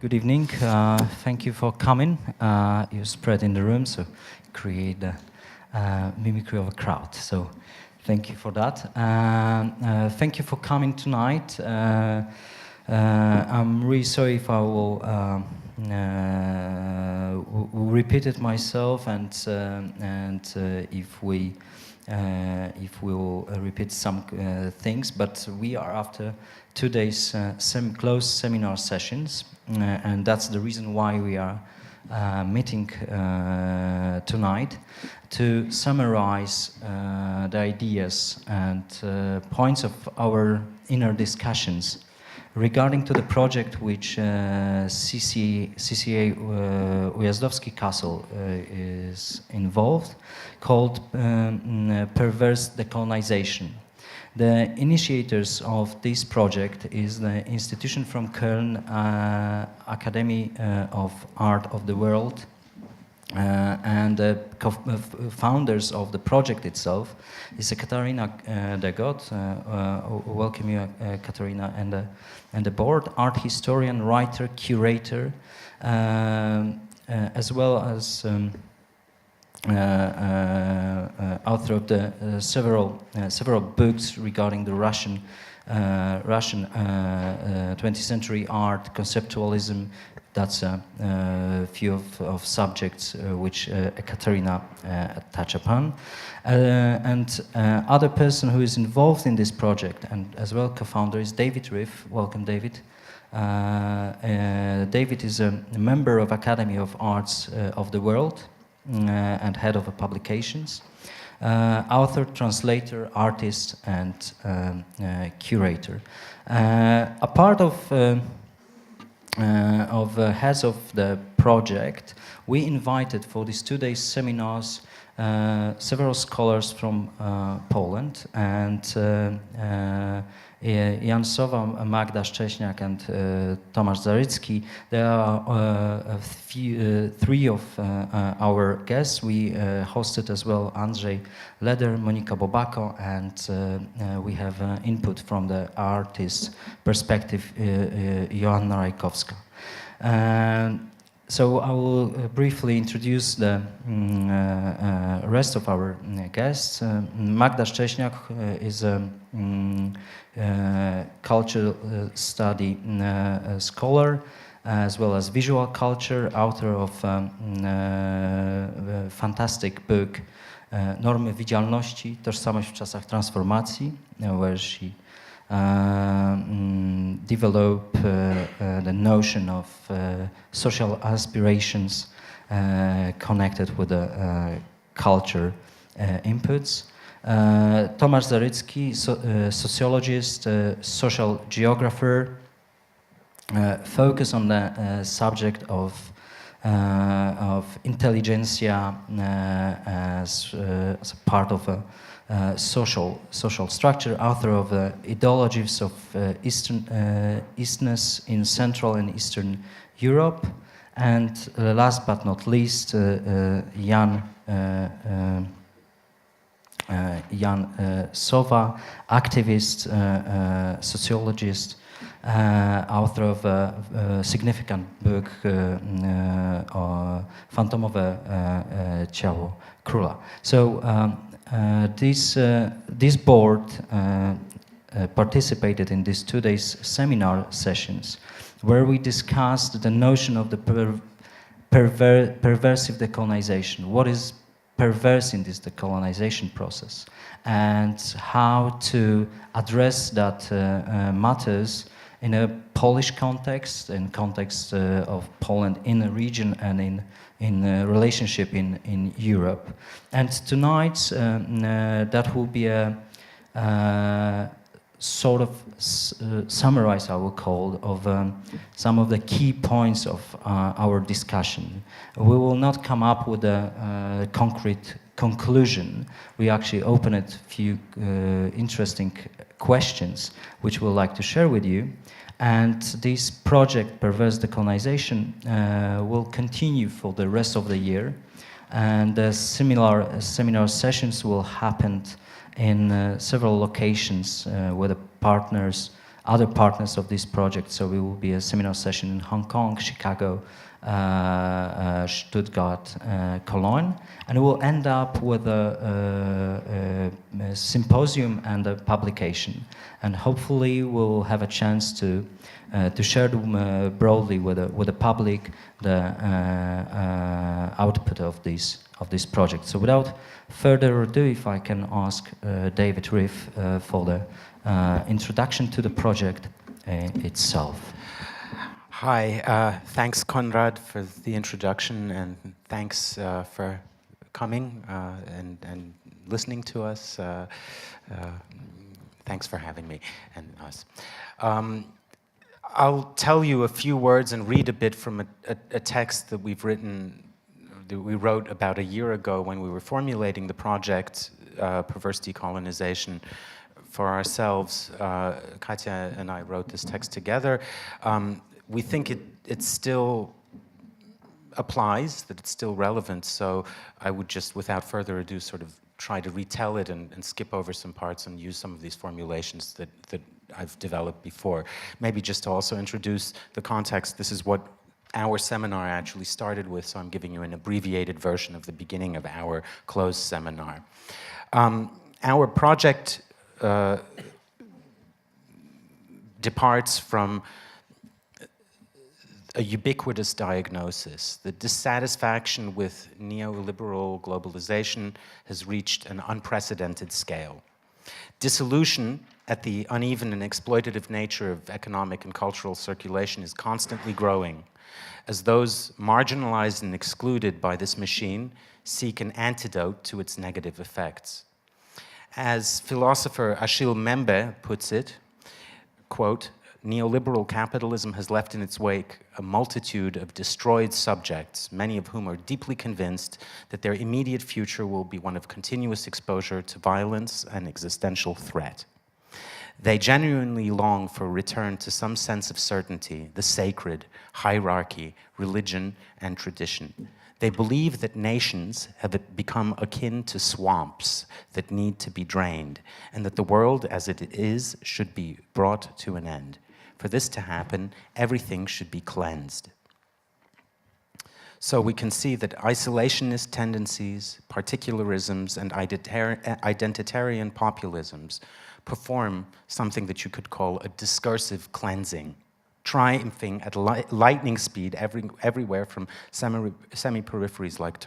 Good evening. Thank you for coming. You spread in the room, so create the mimicry of a crowd. So thank you for that. Thank you for coming tonight. I'm really sorry if I will repeat it myself, and if we'll repeat some things, but we are after 2 days closed seminar sessions, and that's the reason why we are meeting tonight to summarize the ideas and points of our inner discussions regarding to the project which CCA Ujazdowski Castle is involved, called Perverse Decolonization. The initiators of this project is the institution from Köln, Academy of Art of the World, and the founders of the project itself is Ekaterina Degot. Welcome you, Ekaterina, and the board, art historian, writer, curator, as well as author of the several books regarding the Russian 20th century art, conceptualism. That's a few of subjects which Ekaterina touch upon. And other person who is involved in this project and as well co-founder is David Riff. Welcome, David. David is a member of Academy of Arts of the World and head of publications. Author, translator, artist, and curator. A part of heads of the project, we invited for these 2 days seminars several scholars from Poland, and Sowa, Magda Szcześniak, and Tomasz Zarycki. There are three of our guests. We hosted as well Andrzej Leder, Monika Bobako, and we have input from the artist perspective, Joanna Rajkowska. So I will briefly introduce the rest of our guests. Magda Szcześniak is a cultural study scholar, as well as visual culture, author of a fantastic book Normy widzialności, tożsamość w czasach transformacji, where she develop the notion of social aspirations connected with the culture inputs. Tomasz Zarycki, sociologist, social geographer, focus on the subject of intelligentsia as a part of a social structure, author of ideologies of Eastness in Central and Eastern Europe, and last but not least, Jan Sowa, activist, sociologist, author of a significant book, Fantomowe ciało króla. So this board participated in these 2 days seminar sessions, where we discussed the notion of the perversive decolonization. What is perverse in this decolonization process, and how to address that matters in a Polish context, in context of Poland in a region and in a relationship in Europe. And tonight that will be a sort of summarize, I will call, of some of the key points of our discussion. We will not come up with a concrete conclusion. We actually open it a few interesting questions which we'll like to share with you. And this project, Perverse Decolonization, will continue for the rest of the year. And similar seminar sessions will happen in several locations where the partners other partners of this project. So we will be a seminar session in Hong Kong, Chicago, Stuttgart, Cologne, and it will end up with a symposium and a publication. And hopefully we'll have a chance to share broadly with the public the output of this project. So without further ado, if I can ask David Riff for the introduction to the project itself. Hi, thanks Konrad for the introduction, and thanks for coming and listening to us. Thanks for having me and us. I'll tell you a few words and read a bit from a text that we wrote about a year ago when we were formulating the project, Perverse Decolonization, for ourselves. Katja and I wrote this text together. We think it still applies, that it's still relevant, so I would just, without further ado, sort of try to retell it and skip over some parts and use some of these formulations that I've developed before. Maybe just to also introduce the context, this is what our seminar actually started with, so I'm giving you an abbreviated version of the beginning of our closed seminar. Our project departs from a ubiquitous diagnosis. The dissatisfaction with neoliberal globalization has reached an unprecedented scale. Disillusion at the uneven and exploitative nature of economic and cultural circulation is constantly growing, as those marginalized and excluded by this machine seek an antidote to its negative effects. As philosopher Achille Mbembe puts it, quote, "Neoliberal capitalism has left in its wake a multitude of destroyed subjects, many of whom are deeply convinced that their immediate future will be one of continuous exposure to violence and existential threat. They genuinely long for a return to some sense of certainty, the sacred, hierarchy, religion, and tradition. They believe that nations have become akin to swamps that need to be drained, and that the world as it is should be brought to an end. For this to happen, everything should be cleansed." So we can see that isolationist tendencies, particularisms, and identitarian populisms perform something that you could call a discursive cleansing, triumphing at lightning speed everywhere from semi-peripheries like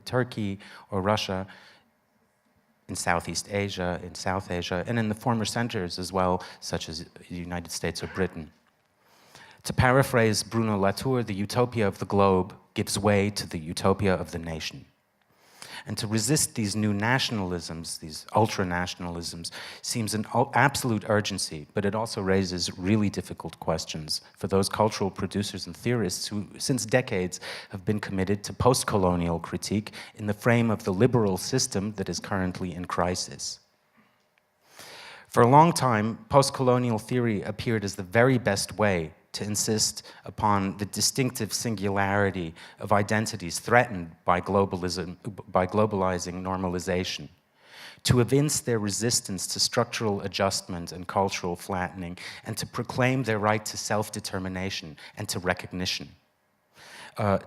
Turkey or Russia, in Southeast Asia, in South Asia, and in the former centers as well, such as the United States or Britain. To paraphrase Bruno Latour, the utopia of the globe gives way to the utopia of the nation. And to resist these new nationalisms, these ultra-nationalisms, seems an absolute urgency, but it also raises really difficult questions for those cultural producers and theorists who, since decades, have been committed to post-colonial critique in the frame of the liberal system that is currently in crisis. For a long time, post-colonial theory appeared as the very best way to insist upon the distinctive singularity of identities threatened by globalizing normalization, to evince their resistance to structural adjustment and cultural flattening, and to proclaim their right to self-determination and to recognition.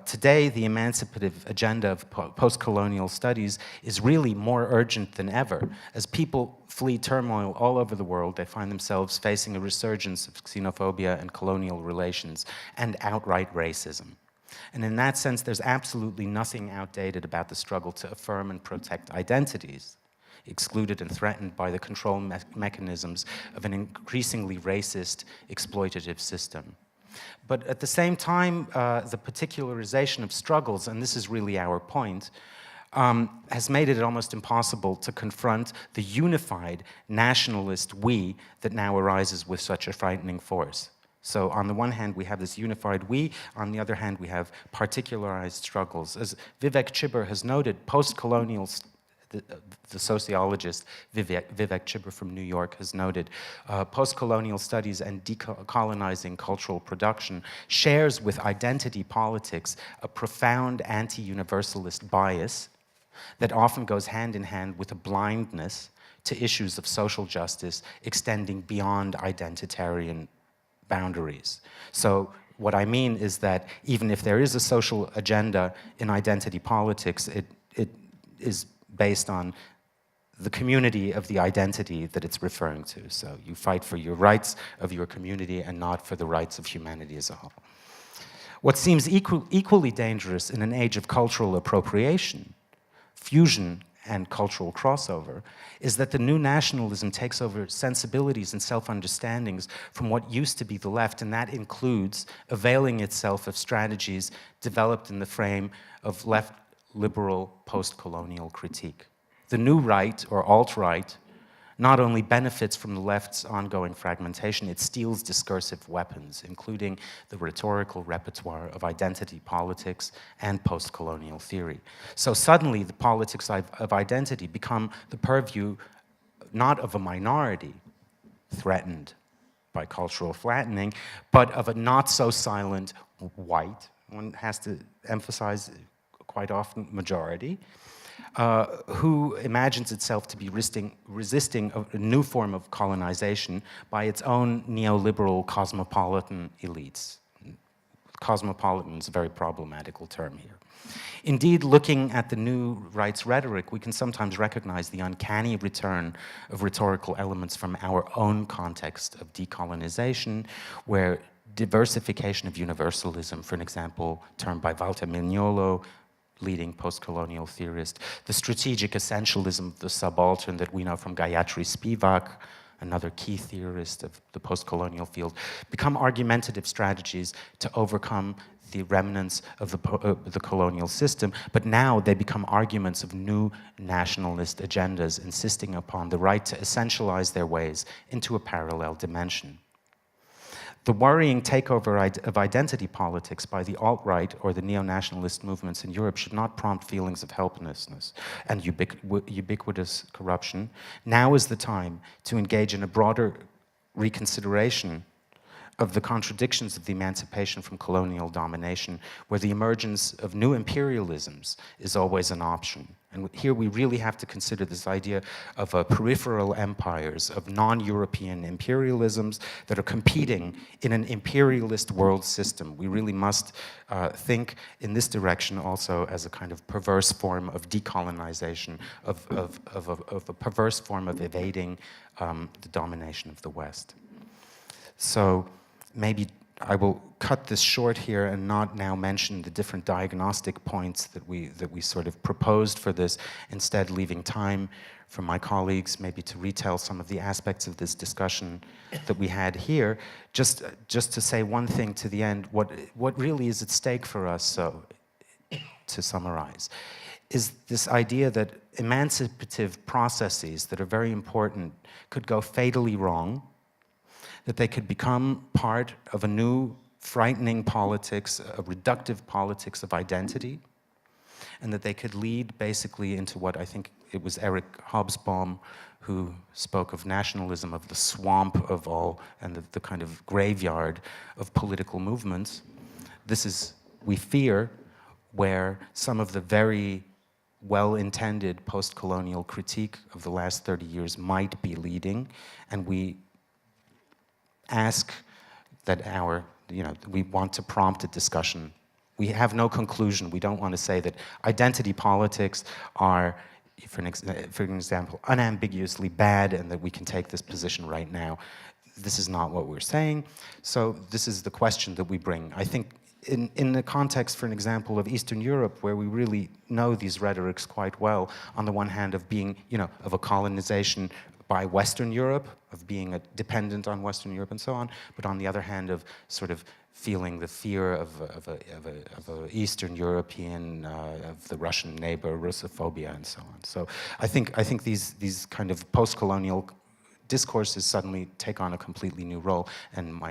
Today, the emancipative agenda of post-colonial studies is really more urgent than ever. As people flee turmoil all over the world, they find themselves facing a resurgence of xenophobia and colonial relations and outright racism. And in that sense, there's absolutely nothing outdated about the struggle to affirm and protect identities, excluded and threatened by the control mechanisms of an increasingly racist, exploitative system. But at the same time, the particularization of struggles, and this is really our point, has made it almost impossible to confront the unified nationalist we that now arises with such a frightening force. So on the one hand, we have this unified we, on the other hand, we have particularized struggles. As Vivek Chibber has noted, post-colonial the sociologist Vivek Chibber from New York has noted, post-colonial studies and decolonizing cultural production shares with identity politics a profound anti-universalist bias that often goes hand in hand with a blindness to issues of social justice extending beyond identitarian boundaries. So what I mean is that even if there is a social agenda in identity politics, it is based on the community of the identity that it's referring to. So you fight for your rights of your community and not for the rights of humanity as a whole. What seems equally dangerous in an age of cultural appropriation, fusion, and cultural crossover is that the new nationalism takes over sensibilities and self-understandings from what used to be the left, and that includes availing itself of strategies developed in the frame of left liberal post-colonial critique. The new right, or alt-right, not only benefits from the left's ongoing fragmentation, it steals discursive weapons, including the rhetorical repertoire of identity politics and post-colonial theory. So suddenly, the politics of identity become the purview not of a minority threatened by cultural flattening, but of a not-so-silent white, one has to emphasize quite often majority, who imagines itself to be resisting a new form of colonization by its own neoliberal cosmopolitan elites. Cosmopolitan is a very problematical term here. Indeed, looking at the new rights rhetoric, we can sometimes recognize the uncanny return of rhetorical elements from our own context of decolonization, where diversification of universalism, for an example, termed by Walter Mignolo, leading post-colonial theorist, the strategic essentialism of the subaltern that we know from Gayatri Spivak, another key theorist of the post-colonial field, become argumentative strategies to overcome the remnants of the colonial system, but now they become arguments of new nationalist agendas, insisting upon the right to essentialize their ways into a parallel dimension. The worrying takeover of identity politics by the alt-right or the neo-nationalist movements in Europe should not prompt feelings of helplessness and ubiquitous corruption. Now is the time to engage in a broader reconsideration of the contradictions of the emancipation from colonial domination, where the emergence of new imperialisms is always an option. And here we really have to consider this idea of peripheral empires, of non-European imperialisms that are competing in an imperialist world system. We really must think in this direction also as a kind of perverse form of decolonization, of a perverse form of evading the domination of the West. So maybe I will cut this short here and not now mention the different diagnostic points that we sort of proposed for this, instead leaving time for my colleagues maybe to retell some of the aspects of this discussion that we had here. Just to say one thing to the end, what really is at stake for us, so to summarize, is this idea that emancipative processes that are very important could go fatally wrong, that they could become part of a new frightening politics, a reductive politics of identity, and that they could lead basically into what I think it was Eric Hobsbawm who spoke of nationalism, of the swamp of all, and the kind of graveyard of political movements. This is, we fear, where some of the very well-intended post-colonial critique of the last 30 years might be leading, and we ask that we want to prompt a discussion. We have no conclusion. We don't want to say that identity politics are, for an example, unambiguously bad and that we can take this position right now. This is not what we're saying. So this is the question that we bring. I think in the context, for an example, of Eastern Europe, where we really know these rhetorics quite well, on the one hand of being, of a colonization by Western Europe, of being dependent on Western Europe and so on, but on the other hand of sort of feeling the fear of a Eastern European, of the Russian neighbor, Russophobia and so on. So I think these kind of post-colonial discourses suddenly take on a completely new role, and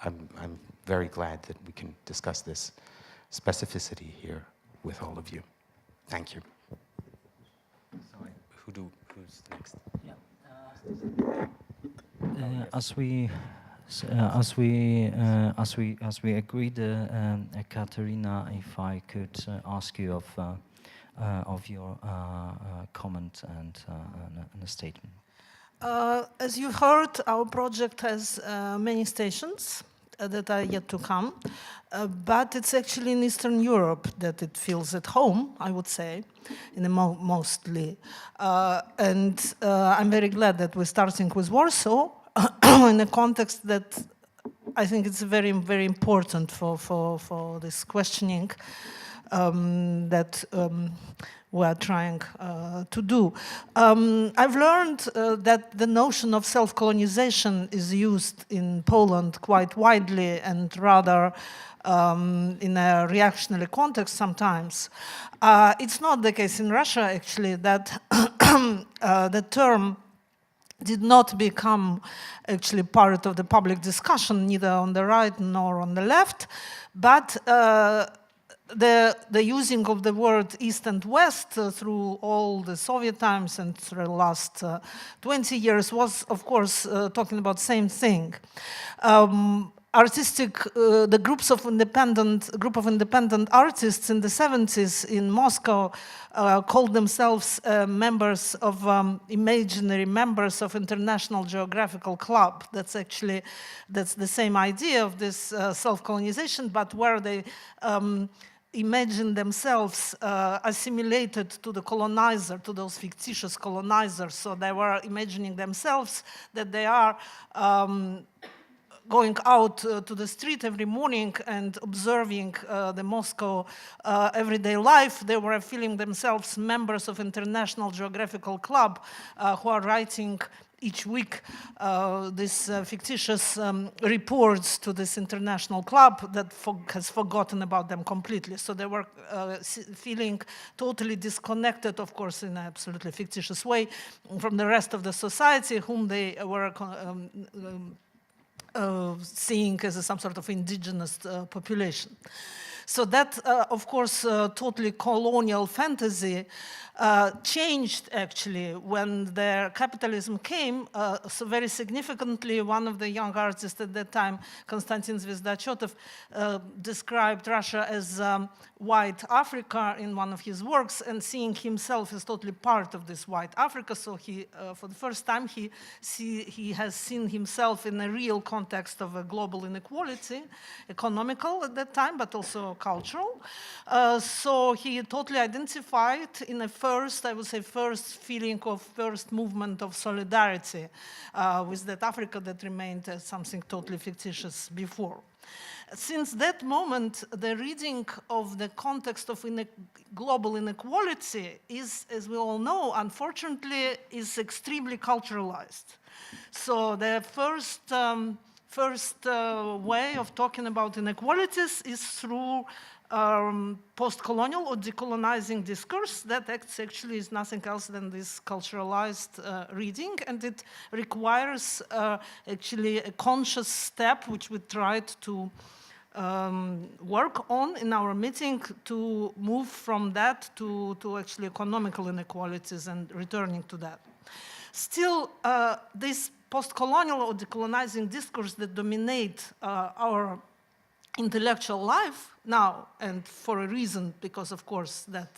I'm very glad that we can discuss this specificity here with all of you. Thank you. Sorry, who's next? Yeah. As we agreed, Ekaterina, if I could ask you of your comment and a statement. As you heard, our project has many stations that are yet to come, but it's actually in Eastern Europe that it feels at home, I would say, in the mostly. And I'm very glad that we're starting with Warsaw in a context that I think it's very, very important for this questioning that we are trying to do. I've learned that the notion of self-colonization is used in Poland quite widely and rather in a reactionary context sometimes. It's not the case in Russia, actually, that the term did not become actually part of the public discussion, neither on the right nor on the left, but the using of the word East and West through all the Soviet times and through the last 20 years was, of course, talking about the same thing. The group of independent artists in the 70s in Moscow called themselves members of imaginary members of International Geographical Club. That's the same idea of this self-colonization, but where they imagine themselves assimilated to the colonizer, to those fictitious colonizers. So they were imagining themselves that they are going out to the street every morning and observing the Moscow everyday life. They were feeling themselves members of International Geographical Club who are writing each week these fictitious reports to this international club that has forgotten about them completely. So they were feeling totally disconnected, of course, in an absolutely fictitious way, from the rest of the society, whom they were seeing as some sort of indigenous population. So that, of course, totally colonial fantasy changed actually when the capitalism came. So very significantly, one of the young artists at that time, Konstantin Zvezdachotov, described Russia as white Africa in one of his works, and seeing himself as totally part of this white Africa. So he, for the first time, he has seen himself in a real context of a global inequality, economical at that time, but also cultural. So he totally identified in a first feeling of first movement of solidarity with that Africa that remained something totally fictitious before. Since that moment, the reading of the context of global inequality is, as we all know, unfortunately, is extremely culturalized. So the first way of talking about inequalities is through post-colonial or decolonizing discourse. That actually is nothing else than this culturalized reading, and it requires actually a conscious step, which we tried to work on in our meeting, to move from that to actually economical inequalities and returning to that. Still, this post-colonial or decolonizing discourse that dominate our intellectual life now, and for a reason, because of course that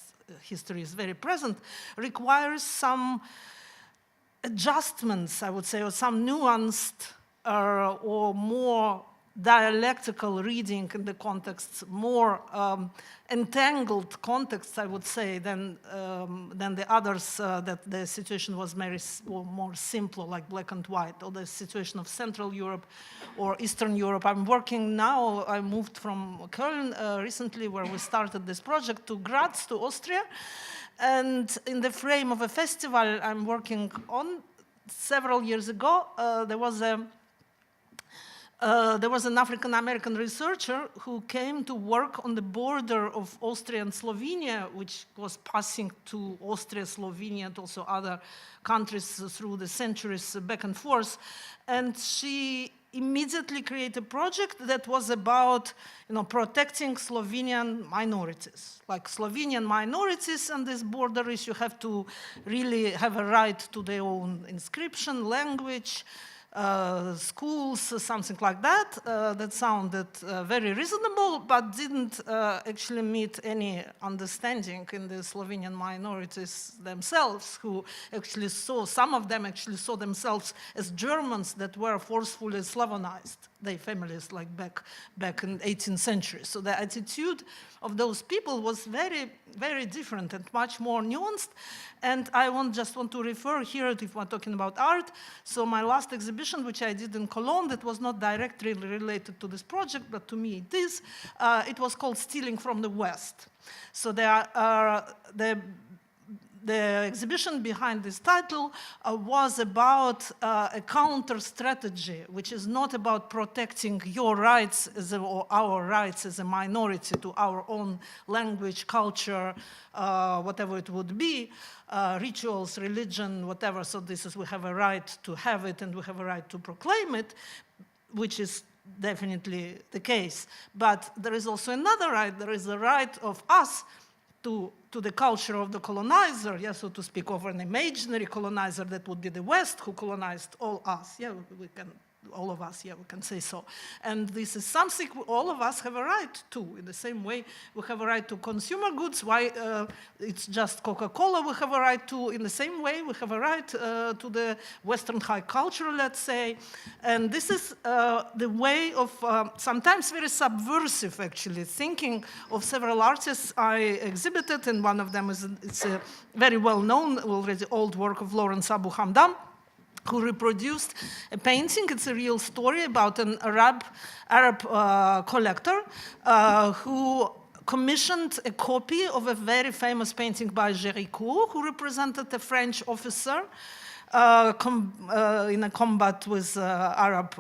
history is very present, requires some adjustments, I would say, or some nuanced or more dialectical reading in the context, more entangled context, I would say, than the others, that the situation was more simple, like black and white, or the situation of Central Europe or Eastern Europe. I'm working now, I moved from Köln recently, where we started this project, to Graz, to Austria. And in the frame of a festival I'm working on, several years ago, there was an African-American researcher who came to work on the border of Austria and Slovenia, which was passing to Austria, Slovenia, and also other countries through the centuries back and forth. And she immediately created a project that was about, protecting Slovenian minorities. Like Slovenian minorities on this border issue have to really have a right to their own inscription, language, schools, something like that. That sounded very reasonable, but didn't actually meet any understanding in the Slovenian minorities themselves, who actually saw, some of them actually saw themselves as Germans that were forcefully Slavonized, their families, like back in the 18th century. So the attitude of those people was very, very different and much more nuanced. And I just want to refer here, if we're talking about art, so my last exhibition, which I did in Cologne, that was not directly related to this project, but to me it is, it was called Stealing from the West. So the exhibition behind this title was about a counter strategy, which is not about protecting your rights or our rights as a minority to our own language, culture, whatever it would be, rituals, religion, whatever. So this is, we have a right to have it and we have a right to proclaim it, which is definitely the case. But there is also another right. There is the right of us to the culture of the colonizer, yeah, so to speak, of an imaginary colonizer that would be the West, who colonized all us. Yeah, we can, all of us, yeah, we can say so. And this is something all of us have a right to. In the same way, we have a right to consumer goods. Why it's just Coca-Cola we have a right to? In the same way, we have a right to the Western high culture, let's say. And this is the way of sometimes very subversive, actually, thinking of several artists I exhibited, and one of them is it's a very well-known, already old work of Lawrence Abu Hamdam, who reproduced a painting. It's a real story about an Arab collector who commissioned a copy of a very famous painting by Géricault, who represented a French officer in a combat with Arab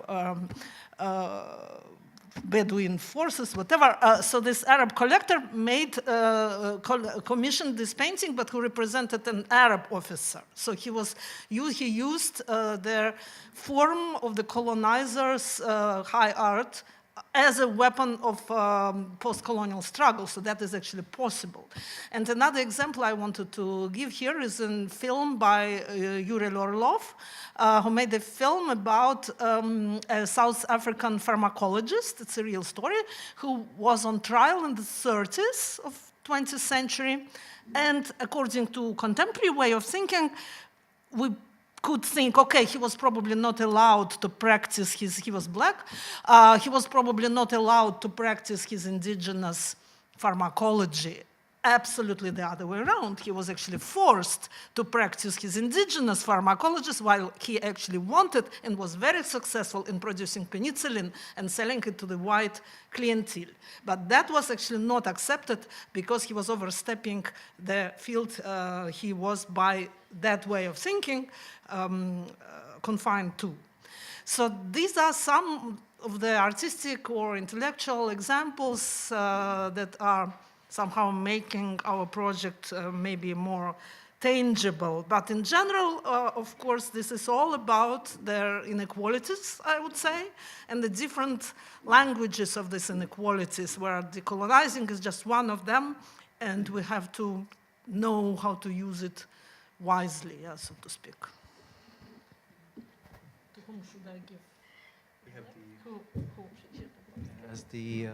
Bedouin forces, whatever. So this Arab collector commissioned this painting, but who represented an Arab officer. So he used the form of the colonizers' high art as a weapon of post-colonial struggle, so that is actually possible. And another example I wanted to give here is a film by Yuri Lorlov, who made a film about a South African pharmacologist, it's a real story, who was on trial in the 30s of 20th century. And according to contemporary way of thinking, we could think, okay, he was probably not allowed to practice he was black, he was probably not allowed to practice his indigenous pharmacology. Absolutely the other way around. He was actually forced to practice his indigenous pharmacology while he actually wanted and was very successful in producing penicillin and selling it to the white clientele. But that was actually not accepted because he was overstepping the field he was, by that way of thinking, confined to. So these are some of the artistic or intellectual examples that are somehow making our project maybe more tangible. But in general, of course, this is all about their inequalities, I would say, and the different languages of these inequalities, where decolonizing is just one of them, and we have to know how to use it wisely, yeah, so to speak. To whom should I give? We have Who should you?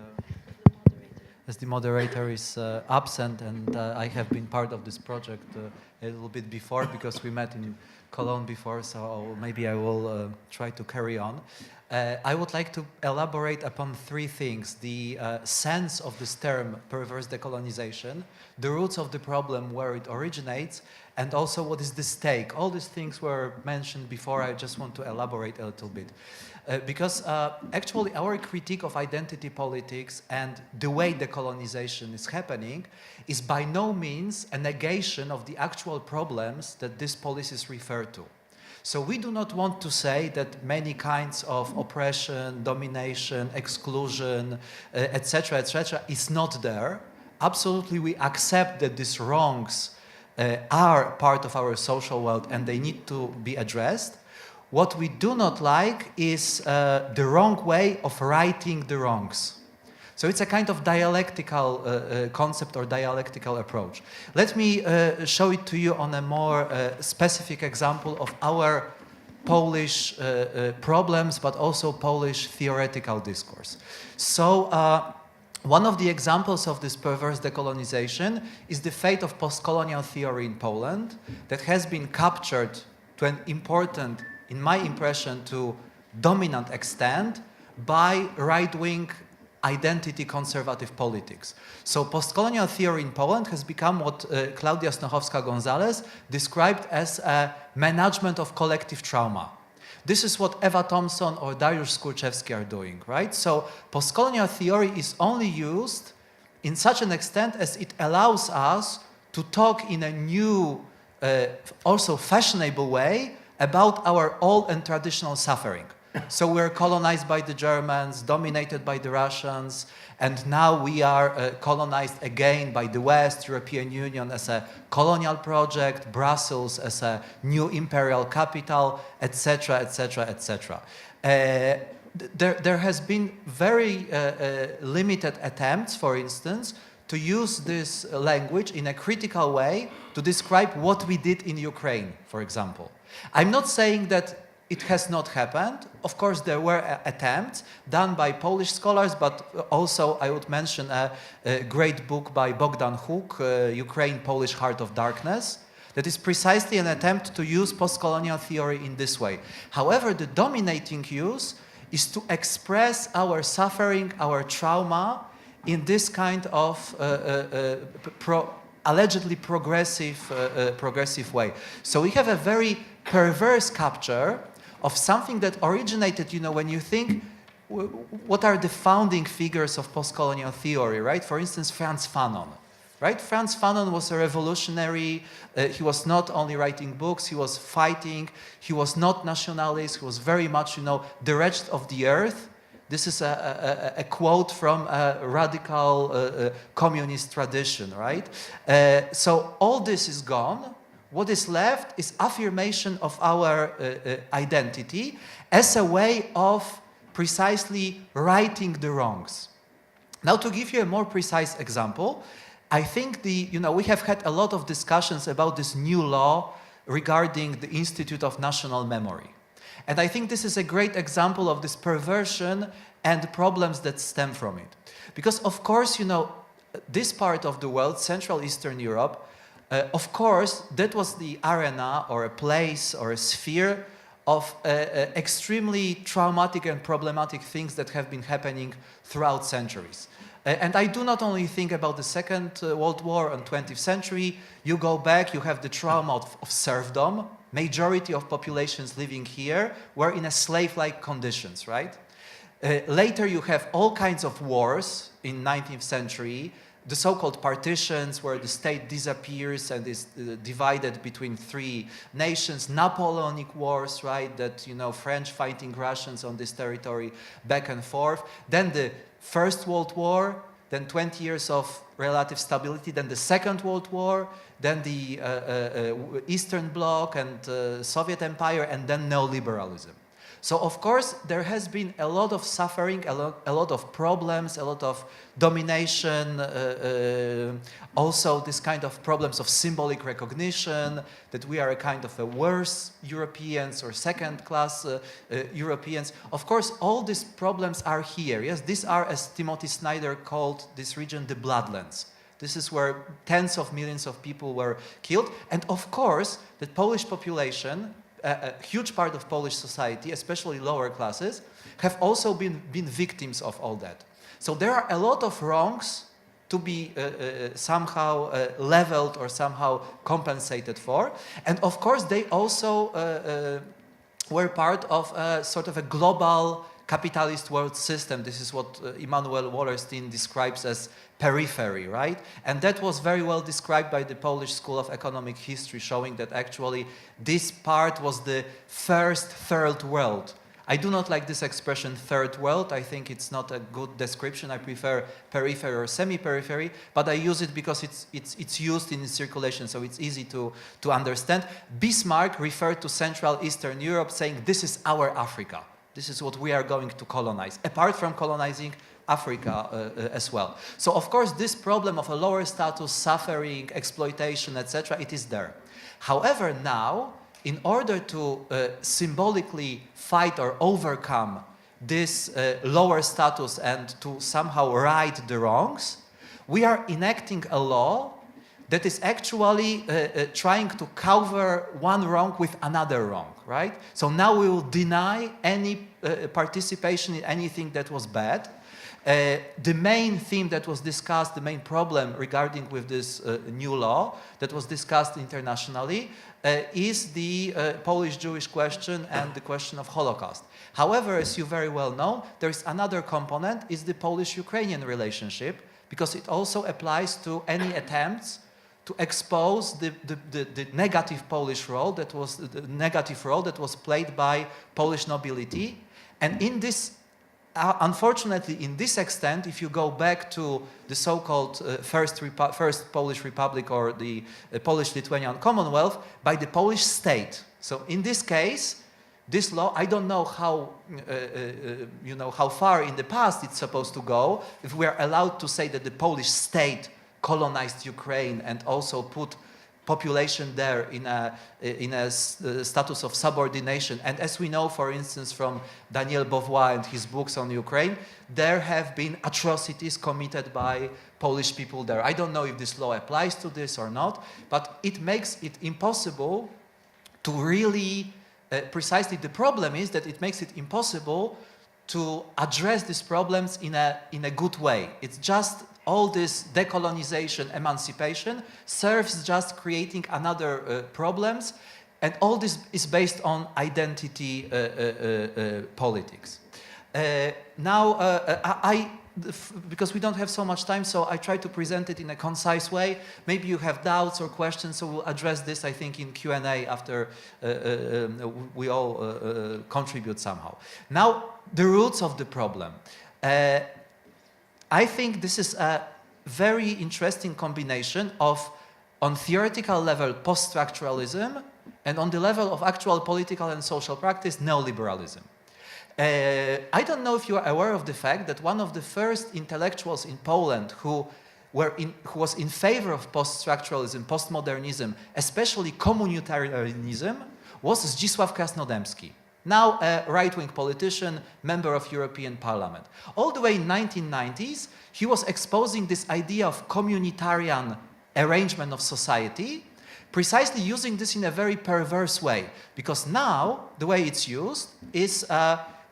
as the moderator is absent, and I have been part of this project a little bit before because we met in Cologne before, so maybe I will try to carry on. I would like to elaborate upon three things: the sense of this term, perverse decolonization, the roots of the problem, where it originates, and also what is the stake. All these things were mentioned before. I just want to elaborate a little bit. Because actually our critique of identity politics and the way decolonization is happening is by no means a negation of the actual problems that these policies refer to. So we do not want to say that many kinds of oppression, domination, exclusion, etc., is not there. Absolutely, we accept that these wrongs are part of our social world and they need to be addressed. What we do not like is the wrong way of righting the wrongs. So it's a kind of dialectical concept or dialectical approach. Let me show it to you on a more specific example of our Polish problems, but also Polish theoretical discourse. So one of the examples of this perverse decolonization is the fate of post-colonial theory in Poland that has been captured to an important, in my impression, to dominant extent by right-wing identity conservative politics. So post-colonial theory in Poland has become what Klaudia Snochowska-Gonzalez described as a management of collective trauma. This is what Eva Thompson or Dariusz Skurczewski are doing, right? So post-colonial theory is only used in such an extent as it allows us to talk in a new, also fashionable way about our old and traditional suffering. So we're colonized by the Germans, dominated by the Russians, and now we are colonized again by the West, European Union as a colonial project, Brussels as a new imperial capital, etc., etc., etc. There has been very limited attempts, for instance, to use this language in a critical way to describe what we did in Ukraine, for example. I'm not saying that it has not happened. Of course, there were attempts done by Polish scholars, but also I would mention a great book by Bogdan Huk, Ukraine, Polish Heart of Darkness, that is precisely an attempt to use post-colonial theory in this way. However, the dominating use is to express our suffering, our trauma, in this kind of allegedly progressive way. So we have a very perverse capture of something that originated, you know, when you think, what are the founding figures of post-colonial theory, right? For instance, Frantz Fanon, right? Frantz Fanon was a revolutionary. He was not only writing books, he was fighting. He was not nationalist. He was very much, you know, the wretched of the earth. This is a quote from a radical communist tradition, right? So all this is gone. What is left is affirmation of our identity as a way of precisely righting the wrongs. Now, to give you a more precise example, I think we have had a lot of discussions about this new law regarding the Institute of National Memory. And I think this is a great example of this perversion and problems that stem from it. Because, of course, you know, this part of the world, Central Eastern Europe, of course, that was the arena or a place or a sphere of extremely traumatic and problematic things that have been happening throughout centuries. And I do not only think about the Second World War and 20th century. You go back, you have the trauma of serfdom. Majority of populations living here were in a slave-like conditions, right? Later you have all kinds of wars in 19th century. The so-called partitions where the state disappears and is divided between three nations, Napoleonic wars, right, that, you know, French fighting Russians on this territory back and forth. Then the First World War, then 20 years of relative stability, then the Second World War, then the Eastern Bloc and Soviet Empire, and then neoliberalism. So, of course, there has been a lot of suffering, a lot of problems, a lot of domination, also this kind of problems of symbolic recognition, that we are a kind of a worse Europeans or second-class Europeans. Of course, all these problems are here. Yes, these are, as Timothy Snyder called this region, the Bloodlands. This is where tens of millions of people were killed. And, of course, the Polish population, a huge part of Polish society, especially lower classes, have also been victims of all that. So there are a lot of wrongs to be somehow leveled or somehow compensated for. And of course, they also were part of a sort of a global capitalist world system. This is what Immanuel Wallerstein describes as periphery, right? And that was very well described by the Polish School of Economic History, showing that actually this part was the first third world. I do not like this expression third world. I think it's not a good description. I prefer periphery or semi-periphery, but I use it because it's used in circulation, so it's easy to understand. Bismarck referred to Central Eastern Europe, saying this is our Africa. This is what we are going to colonize, apart from colonizing Africa as well. So, of course, this problem of a lower status, suffering, exploitation, etc., it is there. However, now, in order to symbolically fight or overcome this lower status and to somehow right the wrongs, we are enacting a law that is actually trying to cover one wrong with another wrong, right? So now we will deny any participation in anything that was bad. The main theme that was discussed, the main problem regarding with this new law that was discussed internationally is the Polish-Jewish question and the question of Holocaust. However, as you very well know, there is another component, is the Polish-Ukrainian relationship, because it also applies to any attempts to expose the negative Polish role that was the negative role that was played by Polish nobility. And in this, unfortunately, in this extent, if you go back to the so-called first Polish Republic or the Polish-Lithuanian Commonwealth, by the Polish state. So in this case, this law, I don't know how, how far in the past it's supposed to go, if we are allowed to say that the Polish state colonized Ukraine and also put population there in a status of subordination. And as we know, for instance, from Daniel Beauvoir and his books on Ukraine, there have been atrocities committed by Polish people there. I don't know if this law applies to this or not, but it makes it impossible to really, precisely the problem is that it makes it impossible to address these problems in a good way. It's just all this decolonization, emancipation serves just creating another problems, and all this is based on identity politics. Because we don't have so much time, so I try to present it in a concise way. Maybe you have doubts or questions, so we'll address this, I think, in Q&A after we all contribute somehow. Now, the roots of the problem. I think this is a very interesting combination of, on theoretical level, post-structuralism, and on the level of actual political and social practice, neoliberalism. I don't know if you are aware of the fact that one of the first intellectuals in Poland who was in favor of post-structuralism, postmodernism, especially communitarianism, was Zdzisław Krasnodębski, now a right-wing politician, member of European Parliament. All the way in 1990s, he was exposing this idea of communitarian arrangement of society, precisely using this in a very perverse way. Because now, the way it's used is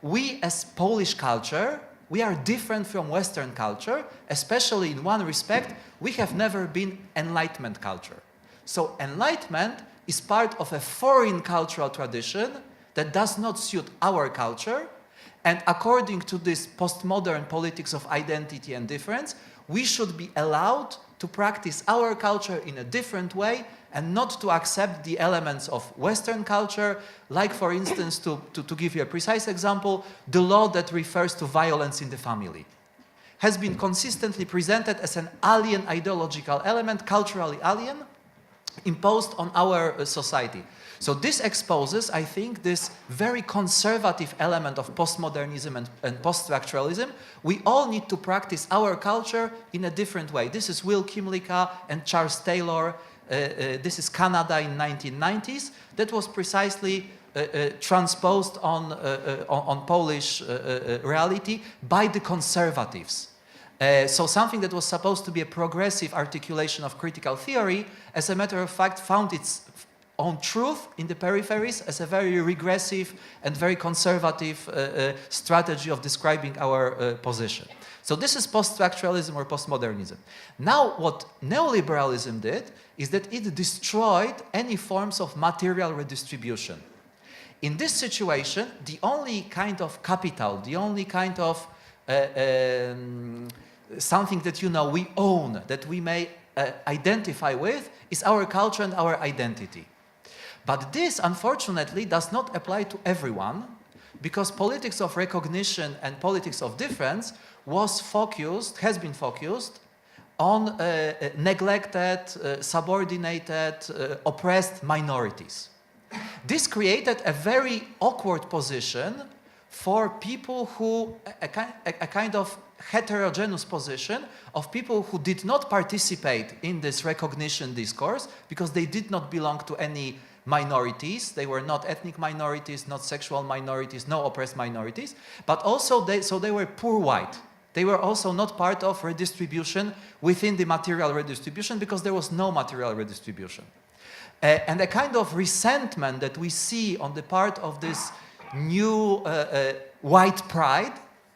we as Polish culture, we are different from Western culture, especially in one respect, we have never been Enlightenment culture. So Enlightenment is part of a foreign cultural tradition that does not suit our culture, and according to this postmodern politics of identity and difference, we should be allowed to practice our culture in a different way and not to accept the elements of Western culture, like, for instance, to give you a precise example, the law that refers to violence in the family has been consistently presented as an alien ideological element, culturally alien, imposed on our society. So this exposes, I think, this very conservative element of postmodernism and post-structuralism. We all need to practice our culture in a different way. This is Will Kimlicka and Charles Taylor. This is Canada in 1990s. That was precisely transposed on Polish reality by the conservatives. So something that was supposed to be a progressive articulation of critical theory, as a matter of fact, found its own truth in the peripheries as a very regressive and very conservative strategy of describing our position. So this is post-structuralism or postmodernism. Now what neoliberalism did is that it destroyed any forms of material redistribution. In this situation, the only kind of capital, the only kind of something that we own, that we may identify with, is our culture and our identity. But this, unfortunately, does not apply to everyone, because politics of recognition and politics of difference has been focused on neglected, subordinated, oppressed minorities. This created a very awkward position for people who, a kind of heterogeneous position of people who did not participate in this recognition discourse because they did not belong to any minorities. They were not ethnic minorities, not sexual minorities, no oppressed minorities, but also they were poor white. They were also not part of redistribution within the material redistribution because there was no material redistribution. And a kind of resentment that we see on the part of this new white pride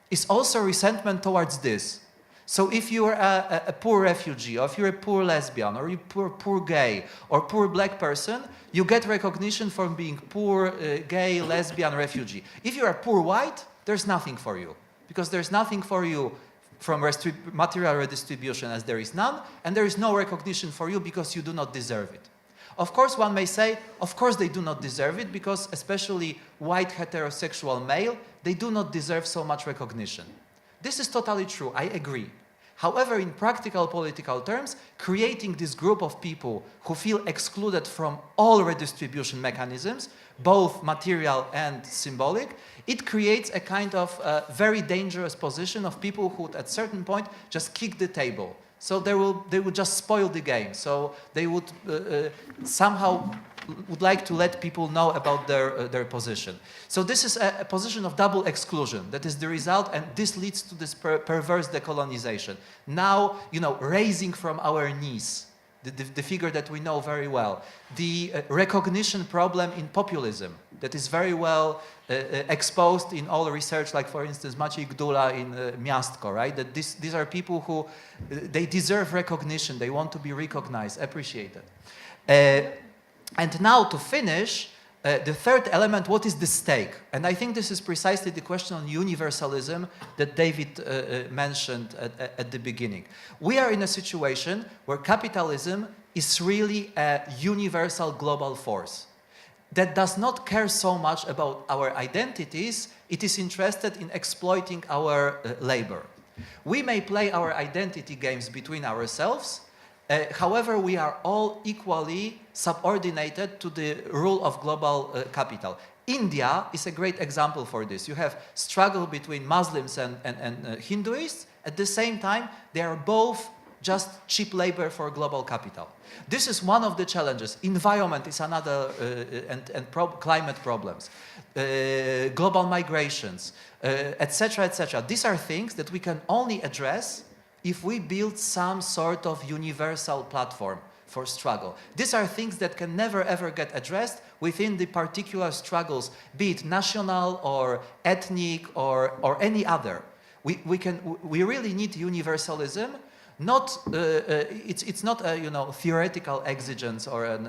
is also resentment towards this. So if you're a poor refugee, or if you're a poor lesbian, or you're poor gay, or poor black person, you get recognition for being poor gay, lesbian, refugee. If you're a poor white, there's nothing for you. Because there's nothing for you from material redistribution as there is none, and there is no recognition for you because you do not deserve it. Of course, one may say, of course they do not deserve it because especially white heterosexual male, they do not deserve so much recognition. This is totally true, I agree. However, in practical political terms, creating this group of people who feel excluded from all redistribution mechanisms, both material and symbolic, it creates a kind of very dangerous position of people who at a certain point just kick the table. So they would just spoil the game. So they would somehow would like to let people know about their position. So this is a position of double exclusion. That is the result, and this leads to this perverse decolonization. Now, raising from our knees, the figure that we know very well, the recognition problem in populism that is very well exposed in all research, like for instance Maciej in Miastko, right? That these are people who they deserve recognition, they want to be recognized, appreciated. And now to finish, the third element, what is the stake? And I think this is precisely the question on universalism that David mentioned at the beginning. We are in a situation where capitalism is really a universal global force that does not care so much about our identities, it is interested in exploiting our labor. We may play our identity games between ourselves, however, we are all equally subordinated to the rule of global capital. India is a great example for this. You have struggle between Muslims and Hinduists. At the same time, they are both just cheap labor for global capital. This is one of the challenges. Environment is another, climate problems, global migrations, etc., etc. These are things that we can only address if we build some sort of universal platform for struggle. These are things that can never ever get addressed within the particular struggles, be it national or ethnic or any other. We really need universalism. It's not a theoretical exigence or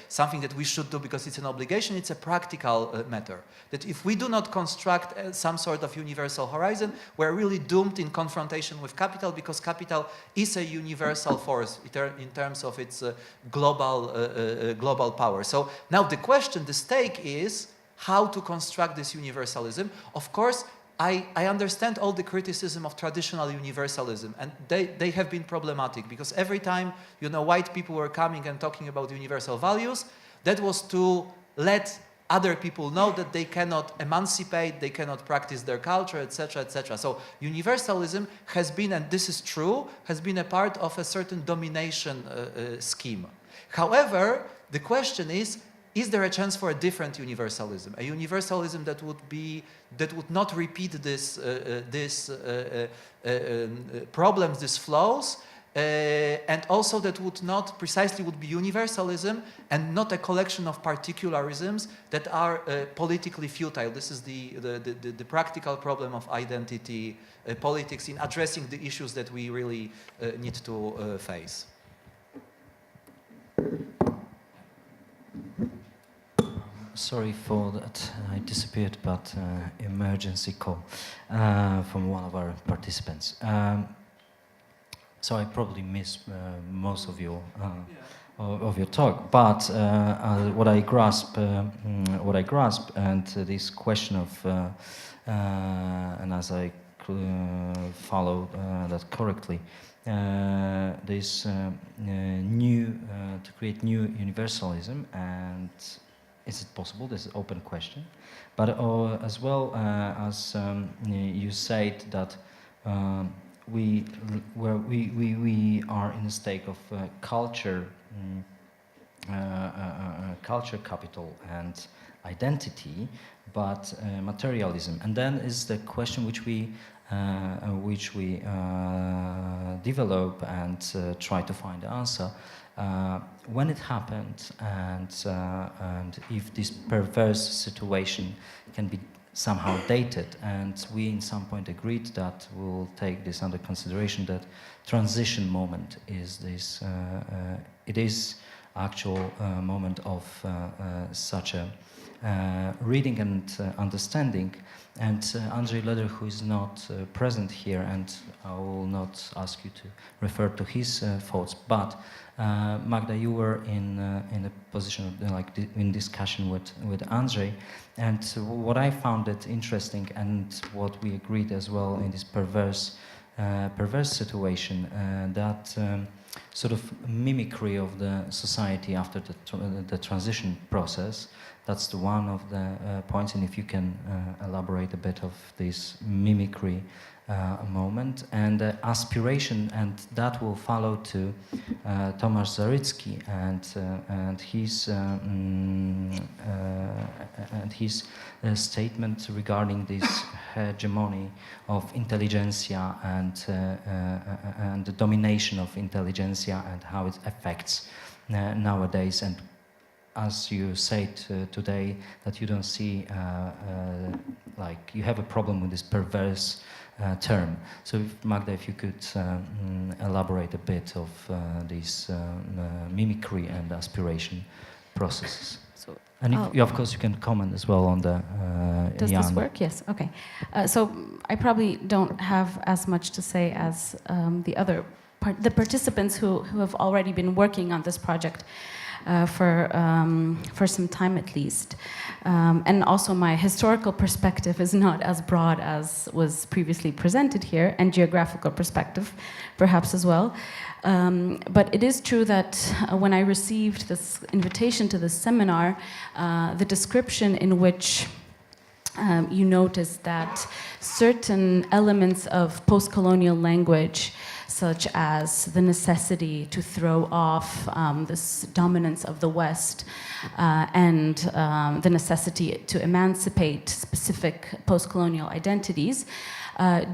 something that we should do because it's an obligation. It's a practical matter. That if we do not construct some sort of universal horizon, we're really doomed in confrontation with capital because capital is a universal force in terms of its global power. So now the question, the stake is how to construct this universalism. Of course, I understand all the criticism of traditional universalism, and they have been problematic because every time white people were coming and talking about universal values, that was to let other people know that they cannot emancipate, they cannot practice their culture, etc., etc. So universalism has been, and this is true, has been a part of a certain domination scheme. However, the question is there a chance for a different universalism? A universalism that would not repeat this problems, these flaws, and also that would be universalism and not a collection of particularisms that are politically futile. This is the practical problem of identity politics in addressing the issues that we really need to face. Sorry for that, I disappeared, but emergency call from one of our participants. So I probably missed most of your talk, but what I grasp, and this question of, and as I follow that correctly, this to create new universalism, and is it possible? This is an open question. But as well as you said that we are in a state of culture culture capital and identity, but materialism. And then is the question which we develop and try to find the answer. When it happened, and if this perverse situation can be somehow dated, and we in some point agreed that we'll take this under consideration, that transition moment is this, it is actual moment of such a reading and understanding. And Andrzej Leder, who is not present here, and I will not ask you to refer to his thoughts, but Magda, you were in a position of in discussion with Andrzej, and what I found it interesting, and what we agreed as well in this perverse situation, that sort of mimicry of the society after the transition process. That's the one of the points, and if you can elaborate a bit of this mimicry moment and aspiration, and that will follow to Tomasz Zarycki and his statement regarding this hegemony of intelligentsia and the domination of intelligentsia and how it affects nowadays. And as you said today, that you don't see, like you have a problem with this perverse term. So Magda, if you could elaborate a bit of these mimicry and aspiration processes. So, and you, of course, you can comment as well on the does Jan. this work? Yes, okay. So I probably don't have as much to say as the participants who have already been working on this project for some time at least. And also my historical perspective is not as broad as was previously presented here, and geographical perspective perhaps as well. But it is true that when I received this invitation to this seminar, the description in which you notice that certain elements of post-colonial language, such as the necessity to throw off this dominance of the West and the necessity to emancipate specific post-colonial identities,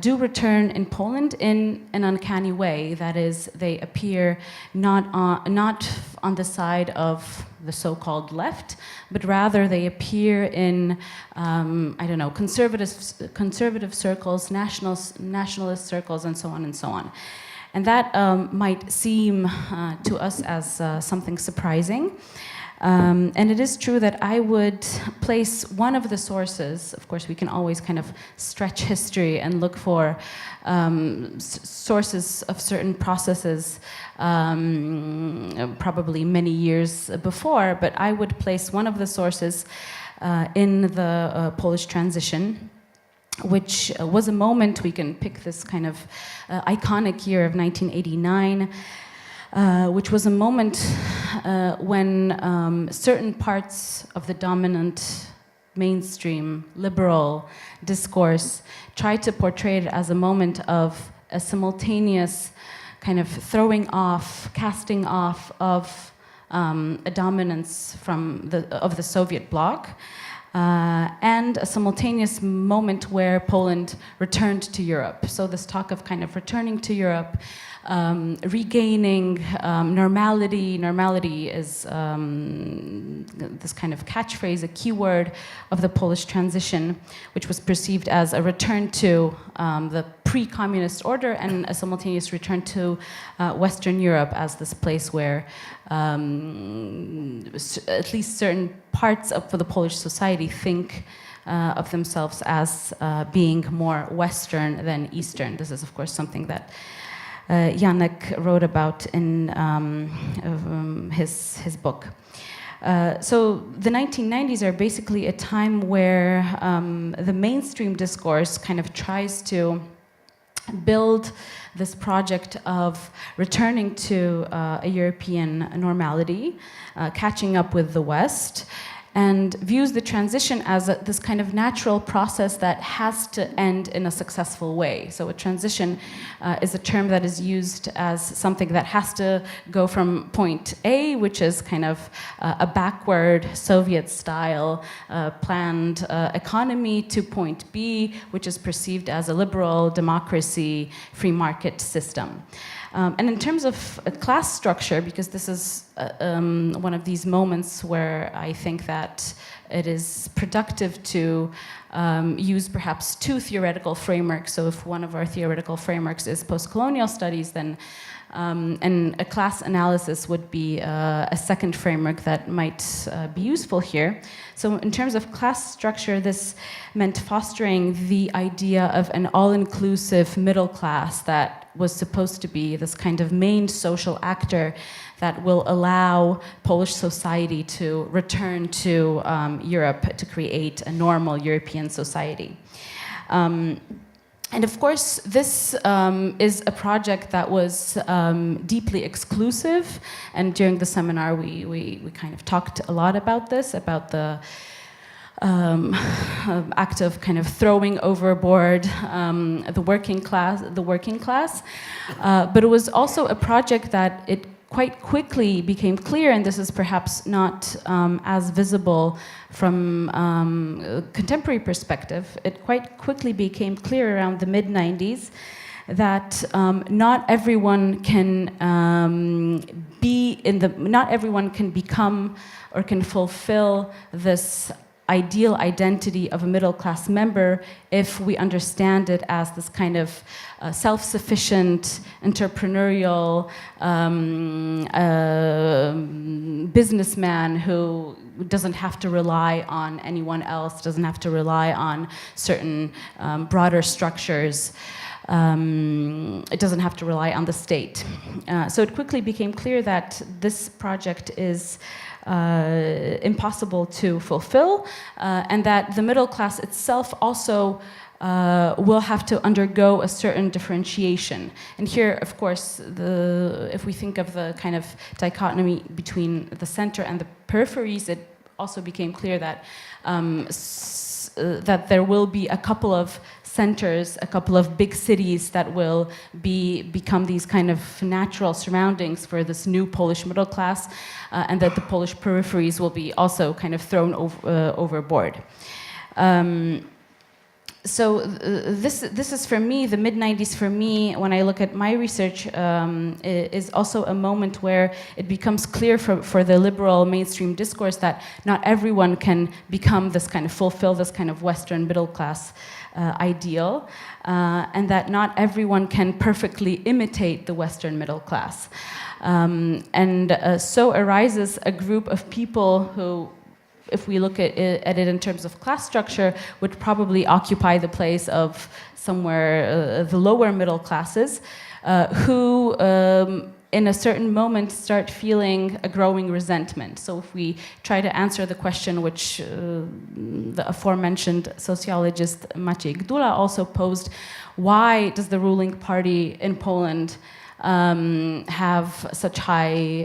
do return in Poland in an uncanny way. That is, they appear not on the side of the so-called left, but rather they appear in, I don't know, conservative circles, nationalist circles, and so on and so on. And that might seem to us as something surprising. And it is true that I would place one of the sources, of course we can always kind of stretch history and look for sources of certain processes probably many years before, but I would place one of the sources in the Polish transition, which was a moment, we can pick this kind of iconic year of 1989, which was a moment when certain parts of the dominant mainstream liberal discourse tried to portray it as a moment of a simultaneous kind of throwing off, casting off of a dominance of the Soviet bloc. And a simultaneous moment where Poland returned to Europe. So this talk of kind of returning to Europe, regaining normality. Normality is this kind of catchphrase, a keyword of the Polish transition, which was perceived as a return to the pre-communist order and a simultaneous return to Western Europe as this place where at least certain parts of the Polish society think of themselves as being more Western than Eastern. This is, of course, something that Janek wrote about in his book. So the 1990s are basically a time where the mainstream discourse kind of tries to build this project of returning to a European normality, catching up with the West, and views the transition as this kind of natural process that has to end in a successful way. So a transition is a term that is used as something that has to go from point A, which is kind of a backward Soviet-style planned economy, to point B, which is perceived as a liberal democracy, free market system. And in terms of class structure, because this is one of these moments where I think that it is productive to use perhaps two theoretical frameworks. So if one of our theoretical frameworks is post-colonial studies, then and a class analysis would be a second framework that might be useful here. So in terms of class structure, this meant fostering the idea of an all-inclusive middle class that was supposed to be this kind of main social actor that will allow Polish society to return to Europe to create a normal European society. And of course, this is a project that was deeply exclusive. And during the seminar, we kind of talked a lot about this, about the act of kind of throwing overboard the working class. But it was also a project that it quite quickly became clear, and this is perhaps not as visible from a contemporary perspective, it quite quickly became clear around the mid-90s that not everyone can not everyone can become or can fulfill this ideal identity of a middle-class member if we understand it as this kind of self-sufficient, entrepreneurial businessman who doesn't have to rely on anyone else, doesn't have to rely on certain broader structures. It doesn't have to rely on the state. So it quickly became clear that this project is impossible to fulfill, and that the middle class itself also will have to undergo a certain differentiation. And here, of course, if we think of the kind of dichotomy between the center and the peripheries, it also became clear that that there will be a couple of centers, a couple of big cities that will become these kind of natural surroundings for this new Polish middle class, and that the Polish peripheries will be also kind of thrown overboard. So this is for me, the mid-90s for me, when I look at my research, is also a moment where it becomes clear for the liberal mainstream discourse that not everyone can become this kind of, fulfill this kind of Western middle class ideal, and that not everyone can perfectly imitate the Western middle class. So arises a group of people who, if we look at it in terms of class structure, would probably occupy the place of somewhere the lower middle classes, who in a certain moment start feeling a growing resentment. So if we try to answer the question which the aforementioned sociologist Maciej also posed, why does the ruling party in Poland have such high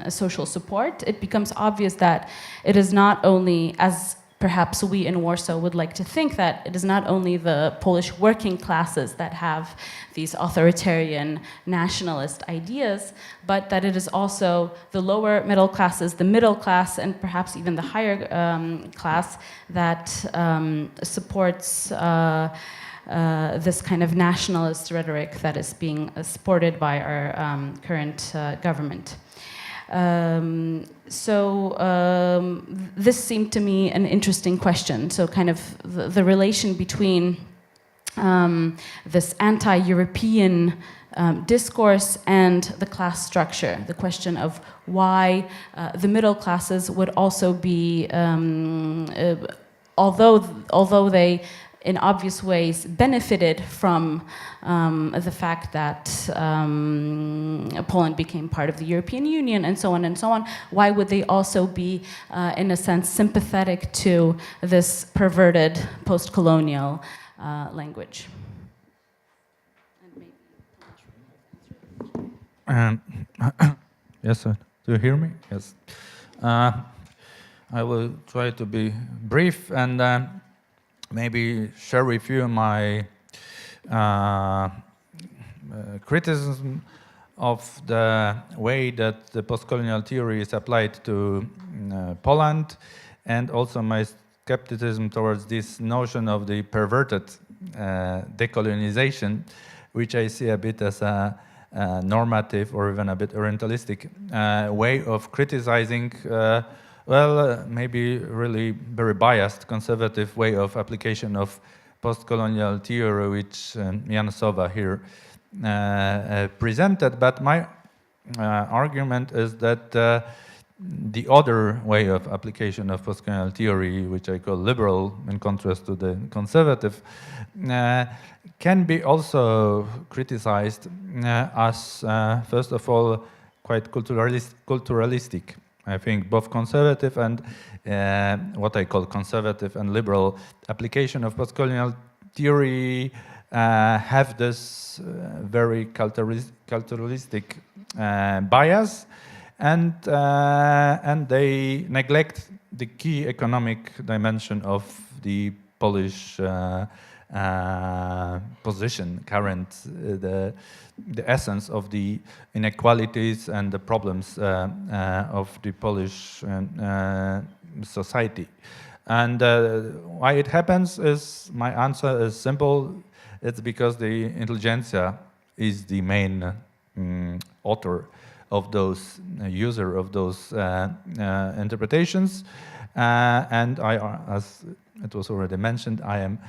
social support, it becomes obvious that it is not only, as perhaps we in Warsaw would like to think, that it is not only the Polish working classes that have these authoritarian nationalist ideas, but that it is also the lower middle classes, the middle class, and perhaps even the higher class that supports this kind of nationalist rhetoric that is being supported by our current government. This seemed to me an interesting question. So kind of the relation between this anti-European discourse and the class structure, the question of why the middle classes would also be, although they in obvious ways benefited from the fact that Poland became part of the European Union and so on, why would they also be, in a sense, sympathetic to this perverted post-colonial language? Yes, sir. Do you hear me? Yes. I will try to be brief and maybe share with you my criticism of the way that the post-colonial theory is applied to Poland, and also my skepticism towards this notion of the perverted decolonization, which I see a bit as a normative or even a bit orientalistic way of criticizing, maybe really very biased conservative way of application of post-colonial theory, which Jan Sowa here presented. But my argument is that the other way of application of post-colonial theory, which I call liberal in contrast to the conservative, can be also criticized as, first of all, quite culturalistic. I think both conservative and what I call conservative and liberal application of post-colonial theory have this very culturalistic bias, and they neglect the key economic dimension of the Polish position, the essence of the inequalities and the problems of the Polish society. And why it happens is, my answer is simple. It's because the intelligentsia is the main author of those, user of those interpretations. And as it was already mentioned, I am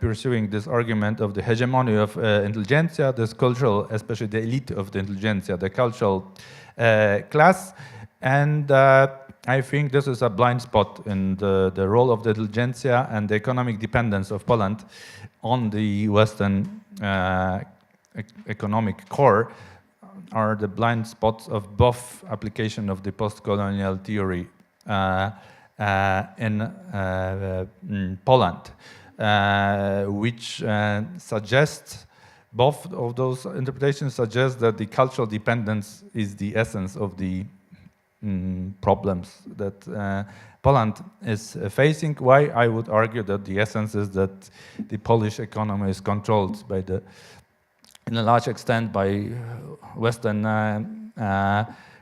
pursuing this argument of the hegemony of intelligentsia, this cultural, especially the elite of the intelligentsia, the cultural class. And I think this is a blind spot in the role of the intelligentsia and the economic dependence of Poland on the Western economic core are the blind spots of both application of the post-colonial theory in Poland, which suggests, both of those interpretations suggest that the cultural dependence is the essence of the problems that Poland is facing. Why I would argue that the essence is that the Polish economy is controlled by in a large extent by Western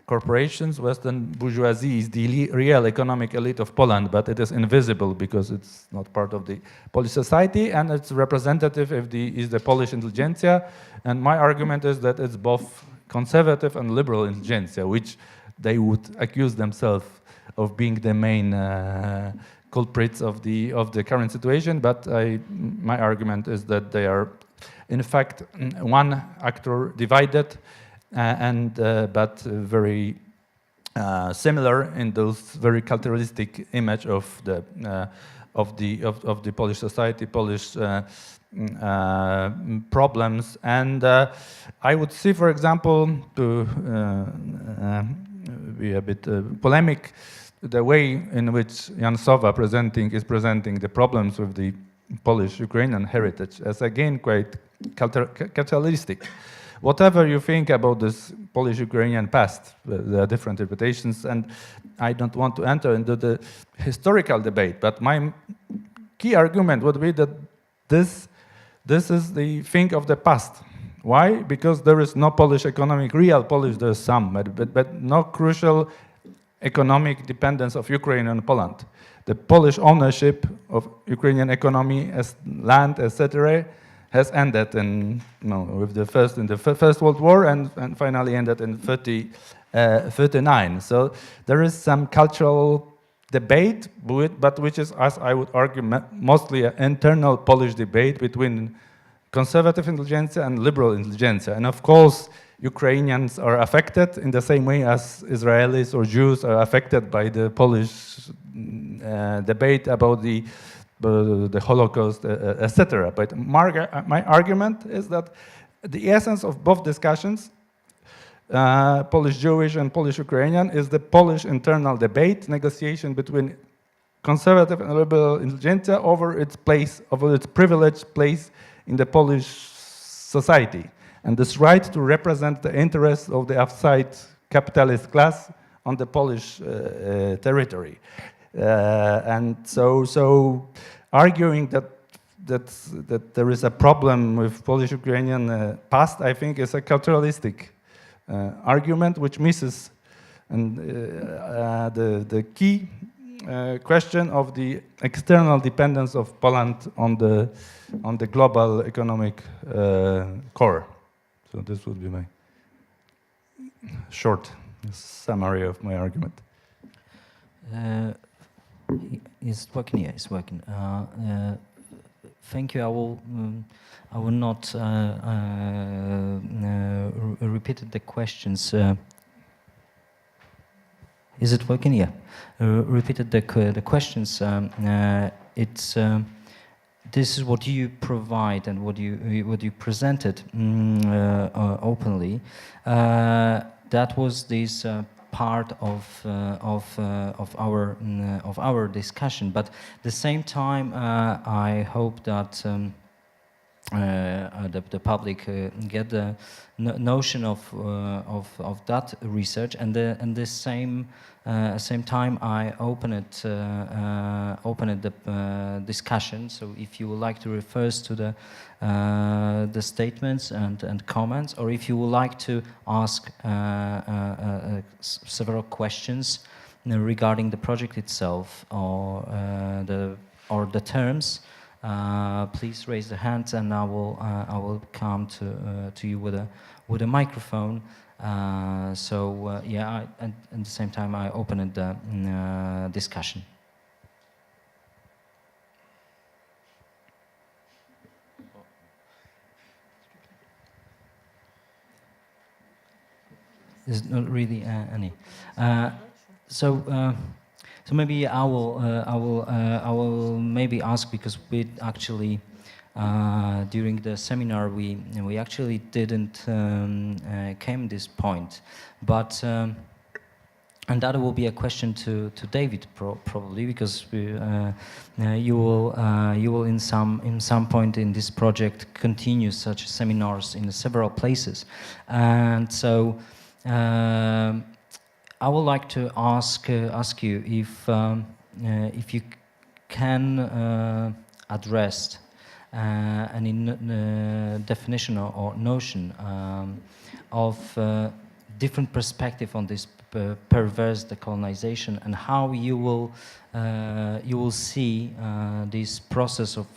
corporations. Western bourgeoisie is the real economic elite of Poland, but it is invisible because it's not part of the Polish society, and its representative is the Polish intelligentsia. And my argument is that it's both conservative and liberal intelligentsia, which they would accuse themselves of being the main culprits of the current situation. But my argument is that they are, in fact, one actor divided, but very similar in those very culturalistic image of the Polish society, Polish problems. And I would see, for example, to be a bit polemic, the way in which Jan Sowa is presenting the problems with the Polish-Ukrainian heritage as, again, quite culturalistic. Whatever you think about this Polish-Ukrainian past, there are different interpretations, and I don't want to enter into the historical debate, but my key argument would be that this is the thing of the past. Why? Because there is no Polish economic, real Polish, there is some, but no crucial economic dependence of Ukraine on Poland. The Polish ownership of Ukrainian economy as land, etc., has ended in the First World War and finally ended in 1939. So there is some cultural debate, but which is, as I would argue, mostly an internal Polish debate between conservative intelligentsia and liberal intelligentsia. And of course, Ukrainians are affected in the same way as Israelis or Jews are affected by the Polish debate about the Holocaust, etc. But my argument is that the essence of both discussions, Polish-Jewish and Polish-Ukrainian, is the Polish internal debate, negotiation between conservative and liberal intelligentsia over its privileged place in the Polish society, and this right to represent the interests of the outside capitalist class on the Polish territory. And so arguing that there is a problem with Polish-Ukrainian past, I think, is a culturalistic argument which misses the key question of the external dependence of Poland on the global economic core. So this would be my short summary of my argument. It's working. Yeah, it's working. Thank you. I will not repeat the questions. Is it working? Yeah. Repeated the questions. It's this is what you provide and what you presented openly. That was this part of our discussion. But at the same time, I hope that the public get the notion of that research, and the same time I open the discussion. So if you would like to refer to the statements and comments, or if you would like to ask several questions regarding the project itself or the terms. Please raise the hand, and I will come to you with a microphone. Yeah, and at the same time I opened the discussion. There's not really any. So maybe I will maybe ask, because we actually during the seminar we actually didn't came this point, but and that will be a question to David probably, because you will in some point in this project continue such seminars in several places, and so. I would like to ask you if you can address any definition or notion of different perspective on this perverse decolonization, and how you will see this process of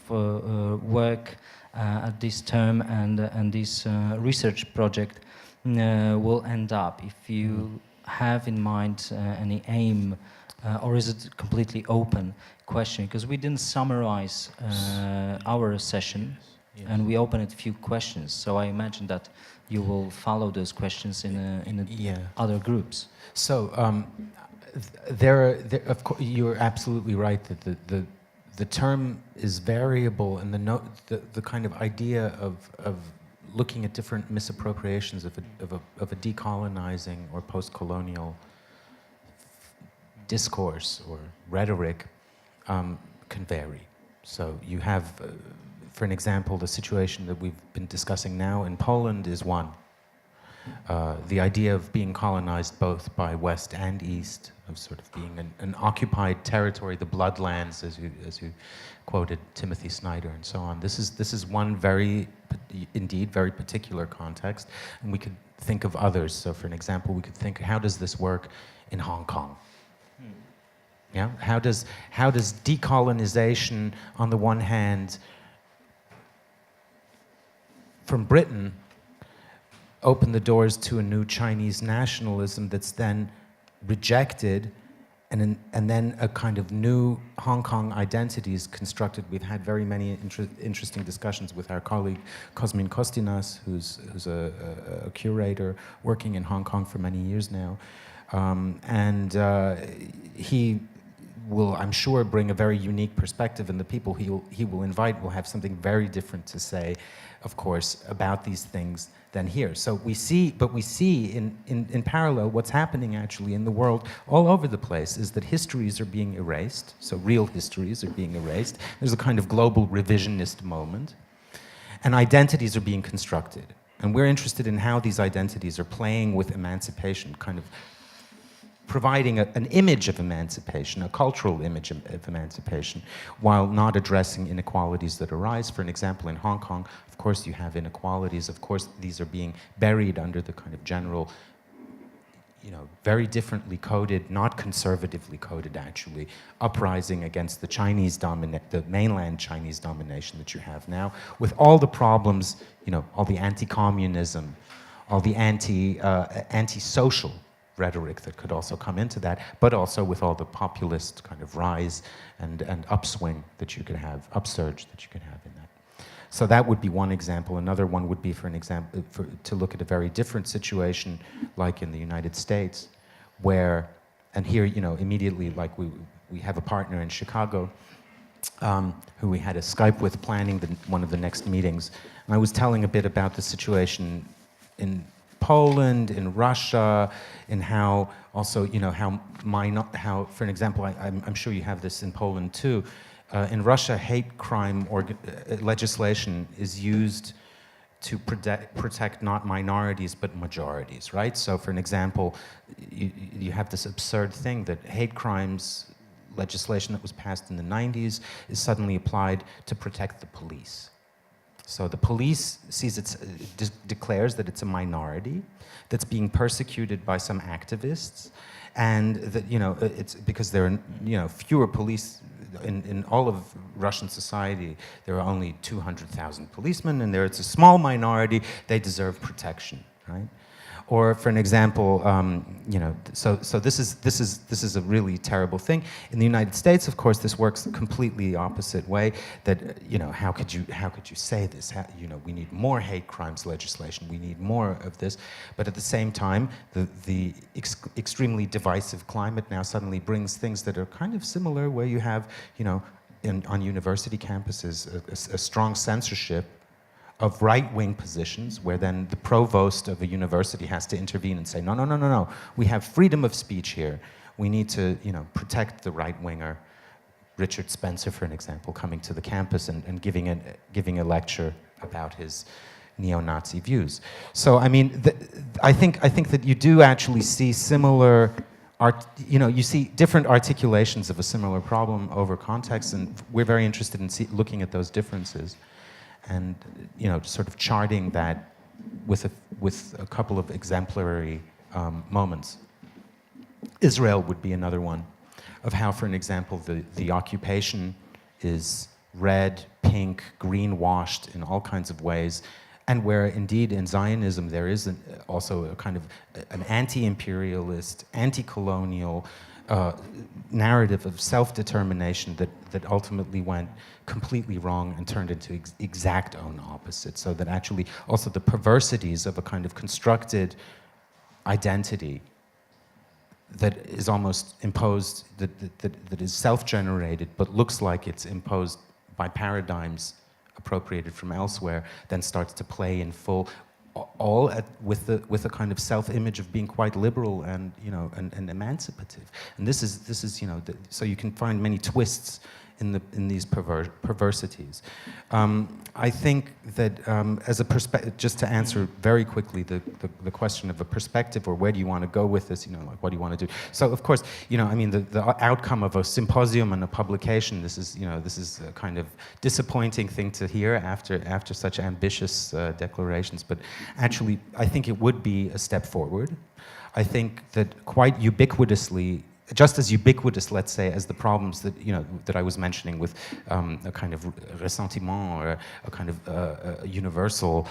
work at this term and this research project will end up, if you have in mind any aim, or is it completely open question? Because we didn't summarize our session, yes. And we opened a few questions. So I imagine that you will follow those questions in yeah. other groups. So of course, you're absolutely right that the term is variable, and the kind of idea of looking at different misappropriations of a decolonizing or post-colonial discourse or rhetoric can vary. So you have, for an example, the situation that we've been discussing now in Poland is one. The idea of being colonized both by West and East, of sort of being an occupied territory, the bloodlands, as you quoted Timothy Snyder and so on. This is one very particular context, and we could think of others. So, for an example, we could think, how does this work in Hong Kong? Yeah, how does decolonization, on the one hand, from Britain, open the doors to a new Chinese nationalism that's then rejected, and then a kind of new Hong Kong identity is constructed. We've had very many interesting discussions with our colleague Cosmin Kostinas, who's a curator working in Hong Kong for many years now, and he will, I'm sure, bring a very unique perspective, and the people he will invite will have something very different to say, of course, about these things than here. So we see in parallel what's happening actually in the world all over the place is that histories are being erased, so real histories are being erased. There's a kind of global revisionist moment, and identities are being constructed. And we're interested in how these identities are playing with emancipation, kind of providing an image of emancipation, a cultural image of emancipation, while not addressing inequalities that arise. For an example, in Hong Kong, of course, you have inequalities. Of course, these are being buried under the kind of general, very differently coded, not conservatively coded, actually, uprising against the the mainland Chinese domination that you have now, with all the problems, all the anti-communism, all the anti-social rhetoric that could also come into that, but also with all the populist kind of rise and upswing that you could have, upsurge that you could have in that. So that would be one example. Another one would be, for an example, to look at a very different situation, like in the United States, where, and here, immediately, like we have a partner in Chicago who we had a Skype with planning one of the next meetings. And I was telling a bit about the situation in Poland, in Russia, in how also, how, for an example, I'm sure you have this in Poland too. In Russia, hate crime legislation is used to protect not minorities but majorities, right? So, for an example, you have this absurd thing that hate crimes legislation that was passed in the 90s is suddenly applied to protect the police. So the police declares that it's a minority that's being persecuted by some activists, and that it's because there are fewer police in all of Russian society. There are only 200,000 policemen, and it's a small minority. They deserve protection, right? Or, for an example, so this is a really terrible thing. In the United States, of course, this works completely the opposite way. That how could you say this? We need more hate crimes legislation. We need more of this. But at the same time, the extremely divisive climate now suddenly brings things that are kind of similar, where you have on university campuses a strong censorship of right-wing positions, where then the provost of a university has to intervene and say, no, we have freedom of speech here. We need to, protect the right-winger. Richard Spencer, for an example, coming to the campus and giving a lecture about his neo-Nazi views. So, I mean, I think that you do actually see similar, you see different articulations of a similar problem over context, and we're very interested in looking at those differences. And sort of charting that with a couple of exemplary moments. Israel would be another one, of how, for an example, the occupation is red, pink, green-washed in all kinds of ways, and where indeed in Zionism there is also a kind of an anti-imperialist, anti-colonial narrative of self-determination that ultimately went completely wrong and turned into exact own opposite. So that actually also the perversities of a kind of constructed identity that is almost imposed, that is self-generated, but looks like it's imposed by paradigms appropriated from elsewhere, then starts to play in full, all with a kind of self-image of being quite liberal and and emancipative. And this is so you can find many twists in these perversities. I think that as a perspective, just to answer very quickly the question of a perspective, or where do you want to go with this, like what do you want to do? So of course, I mean, the outcome of a symposium and a publication, this is a kind of disappointing thing to hear after such ambitious declarations, but actually I think it would be a step forward. I think that quite ubiquitously, just as ubiquitous, let's say, as the problems that that I was mentioning with a kind of ressentiment, or a kind of universal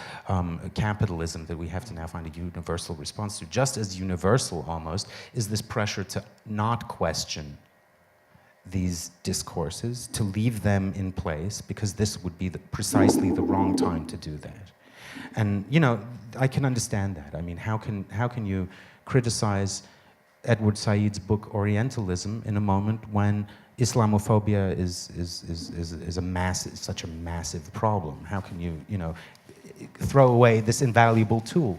capitalism that we have to now find a universal response to, just as universal almost is this pressure to not question these discourses, to leave them in place, because this would be precisely the wrong time to do that. And I can understand that. I mean, how can you criticize Edward Said's book Orientalism in a moment when Islamophobia is such a massive problem? How can you throw away this invaluable tool?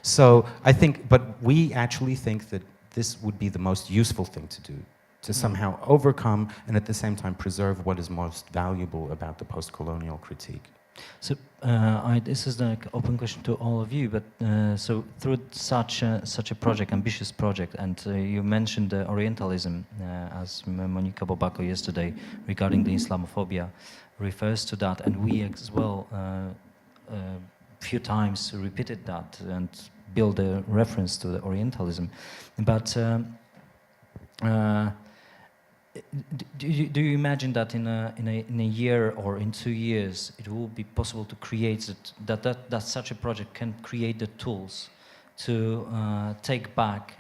So I think, but we actually think that this would be the most useful thing to do, to somehow overcome and at the same time preserve what is most valuable about the post-colonial critique. So this is an open question to all of you. But so through such a project, ambitious project, and you mentioned Orientalism, as Monika Bobako yesterday regarding the Islamophobia refers to that, and we as well few times repeated that and build a reference to the Orientalism. But do you imagine that in a year or in 2 years it will be possible to create that such a project can create the tools to take back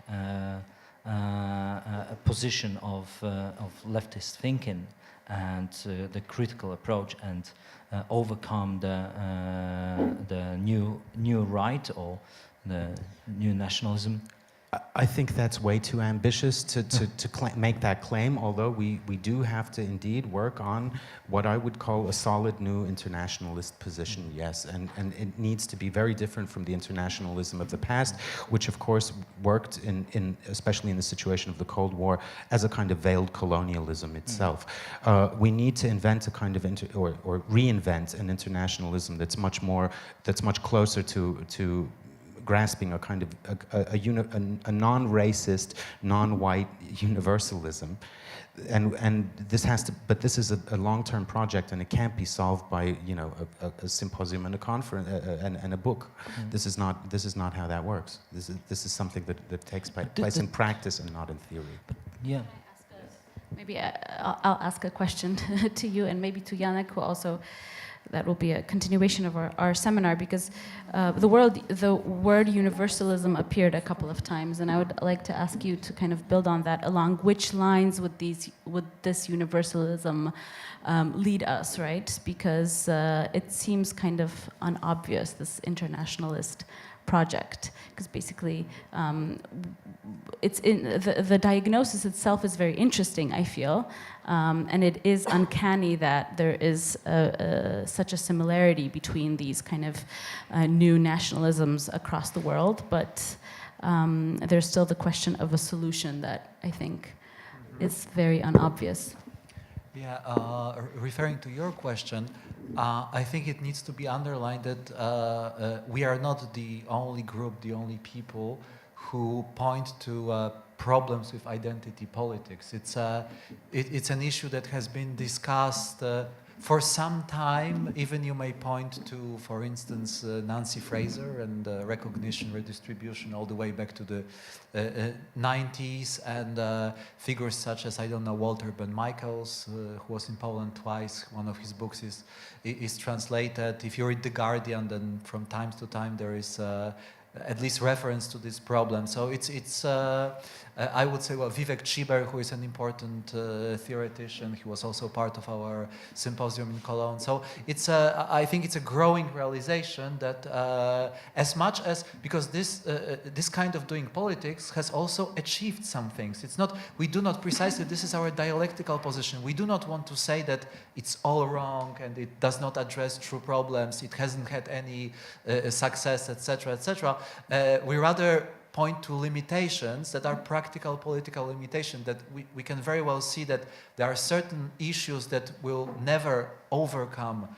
a position of leftist thinking and the critical approach and overcome the new right or the new nationalism? I think that's way too ambitious to make that claim, although we do have to indeed work on what I would call a solid new internationalist position, yes, and it needs to be very different from the internationalism of the past, which of course worked in especially in the situation of the Cold War, as a kind of veiled colonialism itself. We need to invent a kind of or reinvent an internationalism that's much closer to grasping a kind of a non-racist, non-white universalism, and this has to. But this is a long-term project, and it can't be solved by a symposium and a conference and a book. This is not how that works. This is something that takes place in practice and not in theory. Yeah. Maybe I'll ask a question to you and maybe to Janek, who also. That will be a continuation of our seminar, because the word universalism appeared a couple of times, and I would like to ask you to kind of build on that. Along which lines would this universalism lead us, right? Because it seems kind of unobvious, this internationalist project, because basically it's in the diagnosis itself is very interesting, I feel, and it is uncanny that there is such a similarity between these kind of new nationalisms across the world, but there's still the question of a solution that I think is very unobvious. Yeah, referring to your question, I think it needs to be underlined that we are not the only group, the only people who point to problems with identity politics. It's an issue that has been discussed for some time. Even you may point to, for instance, Nancy Fraser and recognition, redistribution, all the way back to the 90s, and figures such as, I don't know, Walter Ben Michaels, who was in Poland twice. One of his books is translated. If you read The Guardian, then from time to time there is at least reference to this problem. So it's I would say, well, Vivek Chiber, who is an important theoretician, he was also part of our symposium in Cologne. So I think it's a growing realization that as much as, because this kind of doing politics has also achieved some things. It's not, we do not precisely, this is our dialectical position. We do not want to say that it's all wrong and it does not address true problems, it hasn't had any success, etc., etc. We rather point to limitations that are practical political limitations, that we can very well see that there are certain issues that will never overcome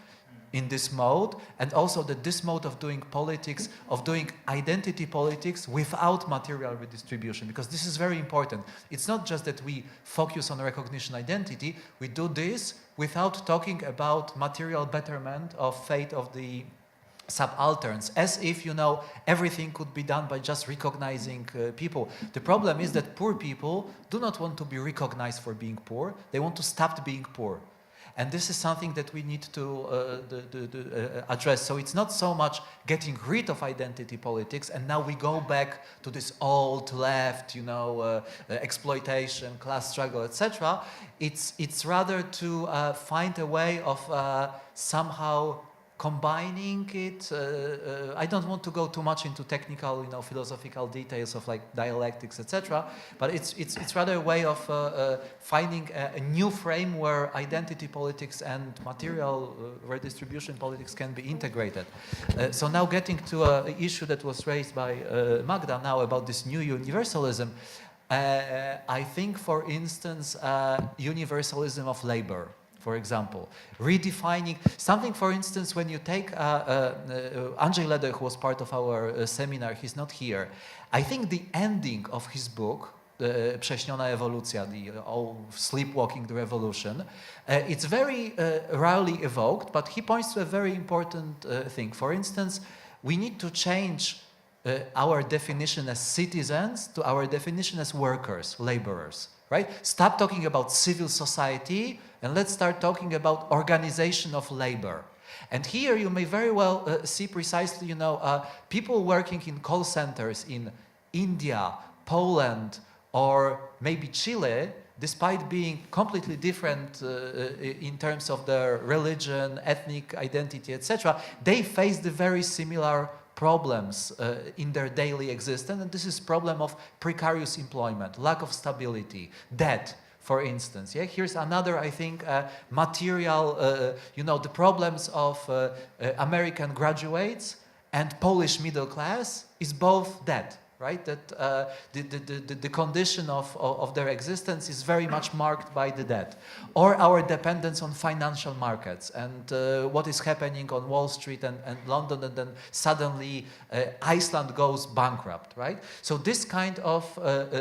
in this mode, and also that this mode of doing politics, of doing identity politics without material redistribution, because this is very important. It's not just that we focus on recognition identity, we do this without talking about material betterment of fate of the subalterns, as if, everything could be done by just recognizing people. The problem is that poor people do not want to be recognized for being poor, they want to stop being poor. And this is something that we need to address. So it's not so much getting rid of identity politics, and now we go back to this old left, exploitation, class struggle, etc. It's rather to find a way of somehow combining it. I don't want to go too much into technical, philosophical details of like dialectics, etc. But it's rather a way of finding a new frame where identity politics and material redistribution politics can be integrated. So now getting to an issue that was raised by Magda now about this new universalism. I think, for instance, universalism of labor, for example. Redefining something, for instance, when you take Andrzej Leder, who was part of our seminar, he's not here. I think the ending of his book, Prześniona ewolucja, the sleepwalking the revolution, it's very rarely evoked, but he points to a very important thing. For instance, we need to change our definition as citizens to our definition as workers, laborers, right? Stop talking about civil society and let's start talking about organization of labor. And here you may very well see precisely, you know, people working in call centers in India, Poland, or maybe Chile, despite being completely different in terms of their religion, ethnic identity, etc., they face the very similar problems in their daily existence, and this is problem of precarious employment, lack of stability, debt, for instance. Yeah, here's another, I think, material, you know, the problems of American graduates and Polish middle class is both debt. Right, that the condition of their existence is very much marked by the debt, or our dependence on financial markets and what is happening on Wall Street and London, and then suddenly Iceland goes bankrupt, right? So this kind of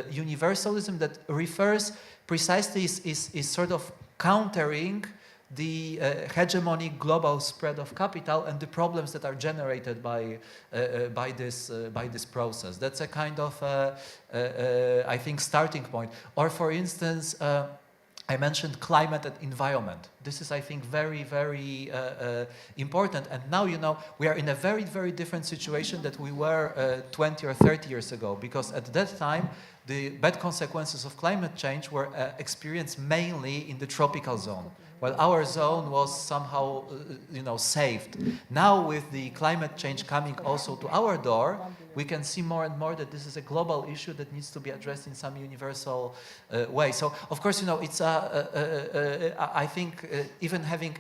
universalism that refers precisely is sort of countering the hegemonic global spread of capital and the problems that are generated by this process. That's a kind of, I think, starting point. Or for instance, I mentioned climate and environment. This is, I think, very, very important. And now, you know, we are in a very, very different situation that we were 20 or 30 years ago, because at that time, the bad consequences of climate change were experienced mainly in the tropical zone, while our zone was somehow, you know, saved. Now, with the climate change coming also to our door, we can see more and more that this is a global issue that needs to be addressed in some universal way. So, of course, you know, it's, I think, even having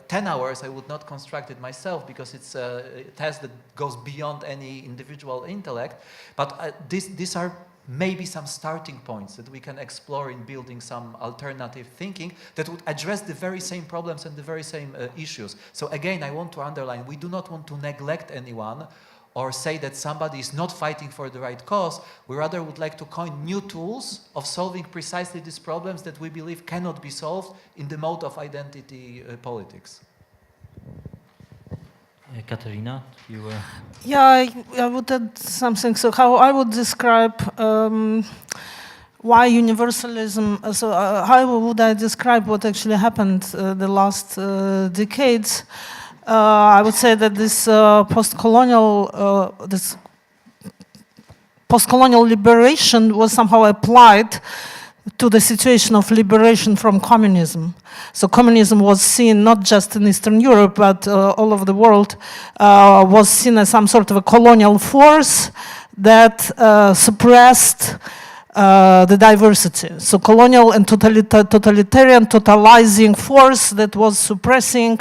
10 hours, I would not construct it myself, because it's a task that goes beyond any individual intellect. But these are maybe some starting points that we can explore in building some alternative thinking that would address the very same problems and the very same issues. So again, I want to underline, we do not want to neglect anyone or say that somebody is not fighting for the right cause. We rather would like to coin new tools of solving precisely these problems that we believe cannot be solved in the mode of identity politics. Ekaterina, you were... Yeah, I would add something. So how I would describe why universalism, how would I describe what actually happened the last decades? I would say that this post-colonial liberation was somehow applied to the situation of liberation from communism. So communism was seen not just in Eastern Europe, but all over the world, was seen as some sort of a colonial force that suppressed the diversity. So colonial and totalitarian, totalizing force that was suppressing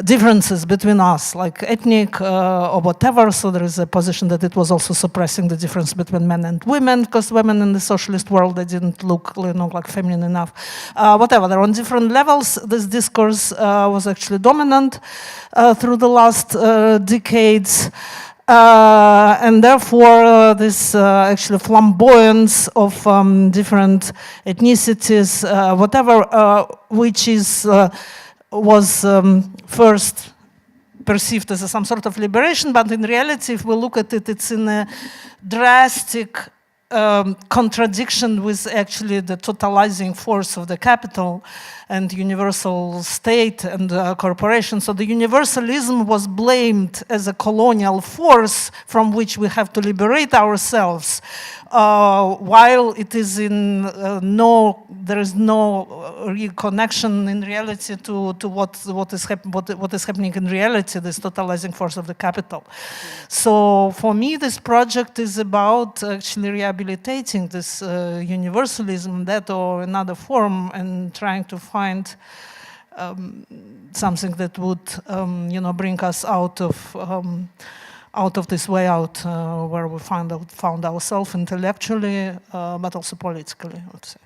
differences between us, like ethnic or whatever. So there is a position that it was also suppressing the difference between men and women, because women in the socialist world, they didn't look, you know, like feminine enough. Whatever, they're on different levels. This discourse was actually dominant through the last decades. And therefore, this actually flamboyance of different ethnicities, whatever, which is was first perceived as some sort of liberation, but in reality, if we look at it, it's in a drastic contradiction with actually the totalizing force of the capital and universal state and corporation. So the universalism was blamed as a colonial force from which we have to liberate ourselves, while it is in there is no real connection in reality to what is happening in reality, this totalizing force of the capital. So for me, this project is about actually rehabilitating this universalism, that or another form, and trying to find something that would, you know, bring us out of this way out, where we found ourselves intellectually, but also politically, I would say.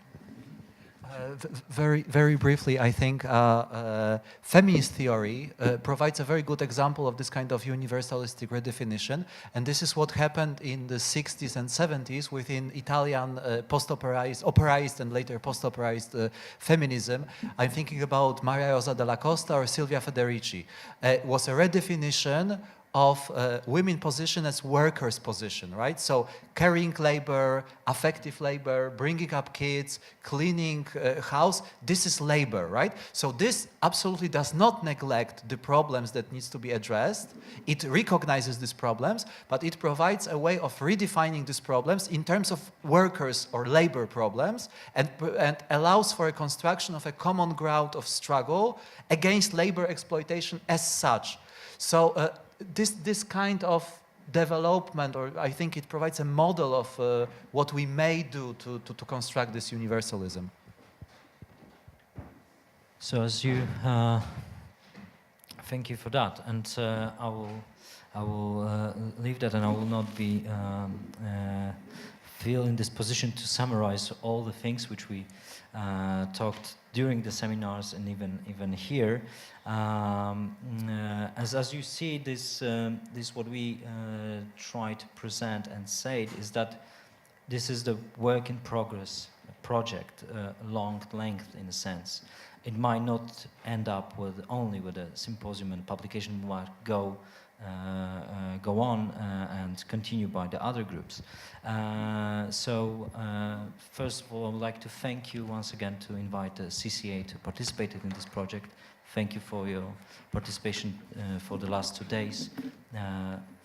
Very briefly, I think feminist theory provides a very good example of this kind of universalistic redefinition, and this is what happened in the 60s and 70s within Italian operaized and later post-operaized feminism. I'm thinking about Maria Rosa della Costa or Silvia Federici. It was a redefinition of women position as workers' position, right? So carrying labor, affective labor, bringing up kids, cleaning house, this is labor, right? So this absolutely does not neglect the problems that needs to be addressed. It recognizes these problems, but it provides a way of redefining these problems in terms of workers or labor problems and allows for a construction of a common ground of struggle against labor exploitation as such. So this kind of development, or I think it provides a model of what we may do to construct this universalism. So as you, thank you for that, and I will leave that, and I will not be feel in this position to summarize all the things which we talked during the seminars and even here. As you see, this what we try to present and say is that this is the work in progress project, long length in a sense. It might not end up with only with a symposium and publication. We might go on and continue by the other groups. First of all, I would like to thank you once again to invite the CCA to participate in this project. Thank you for your participation for the last 2 days.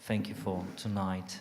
Thank you for tonight.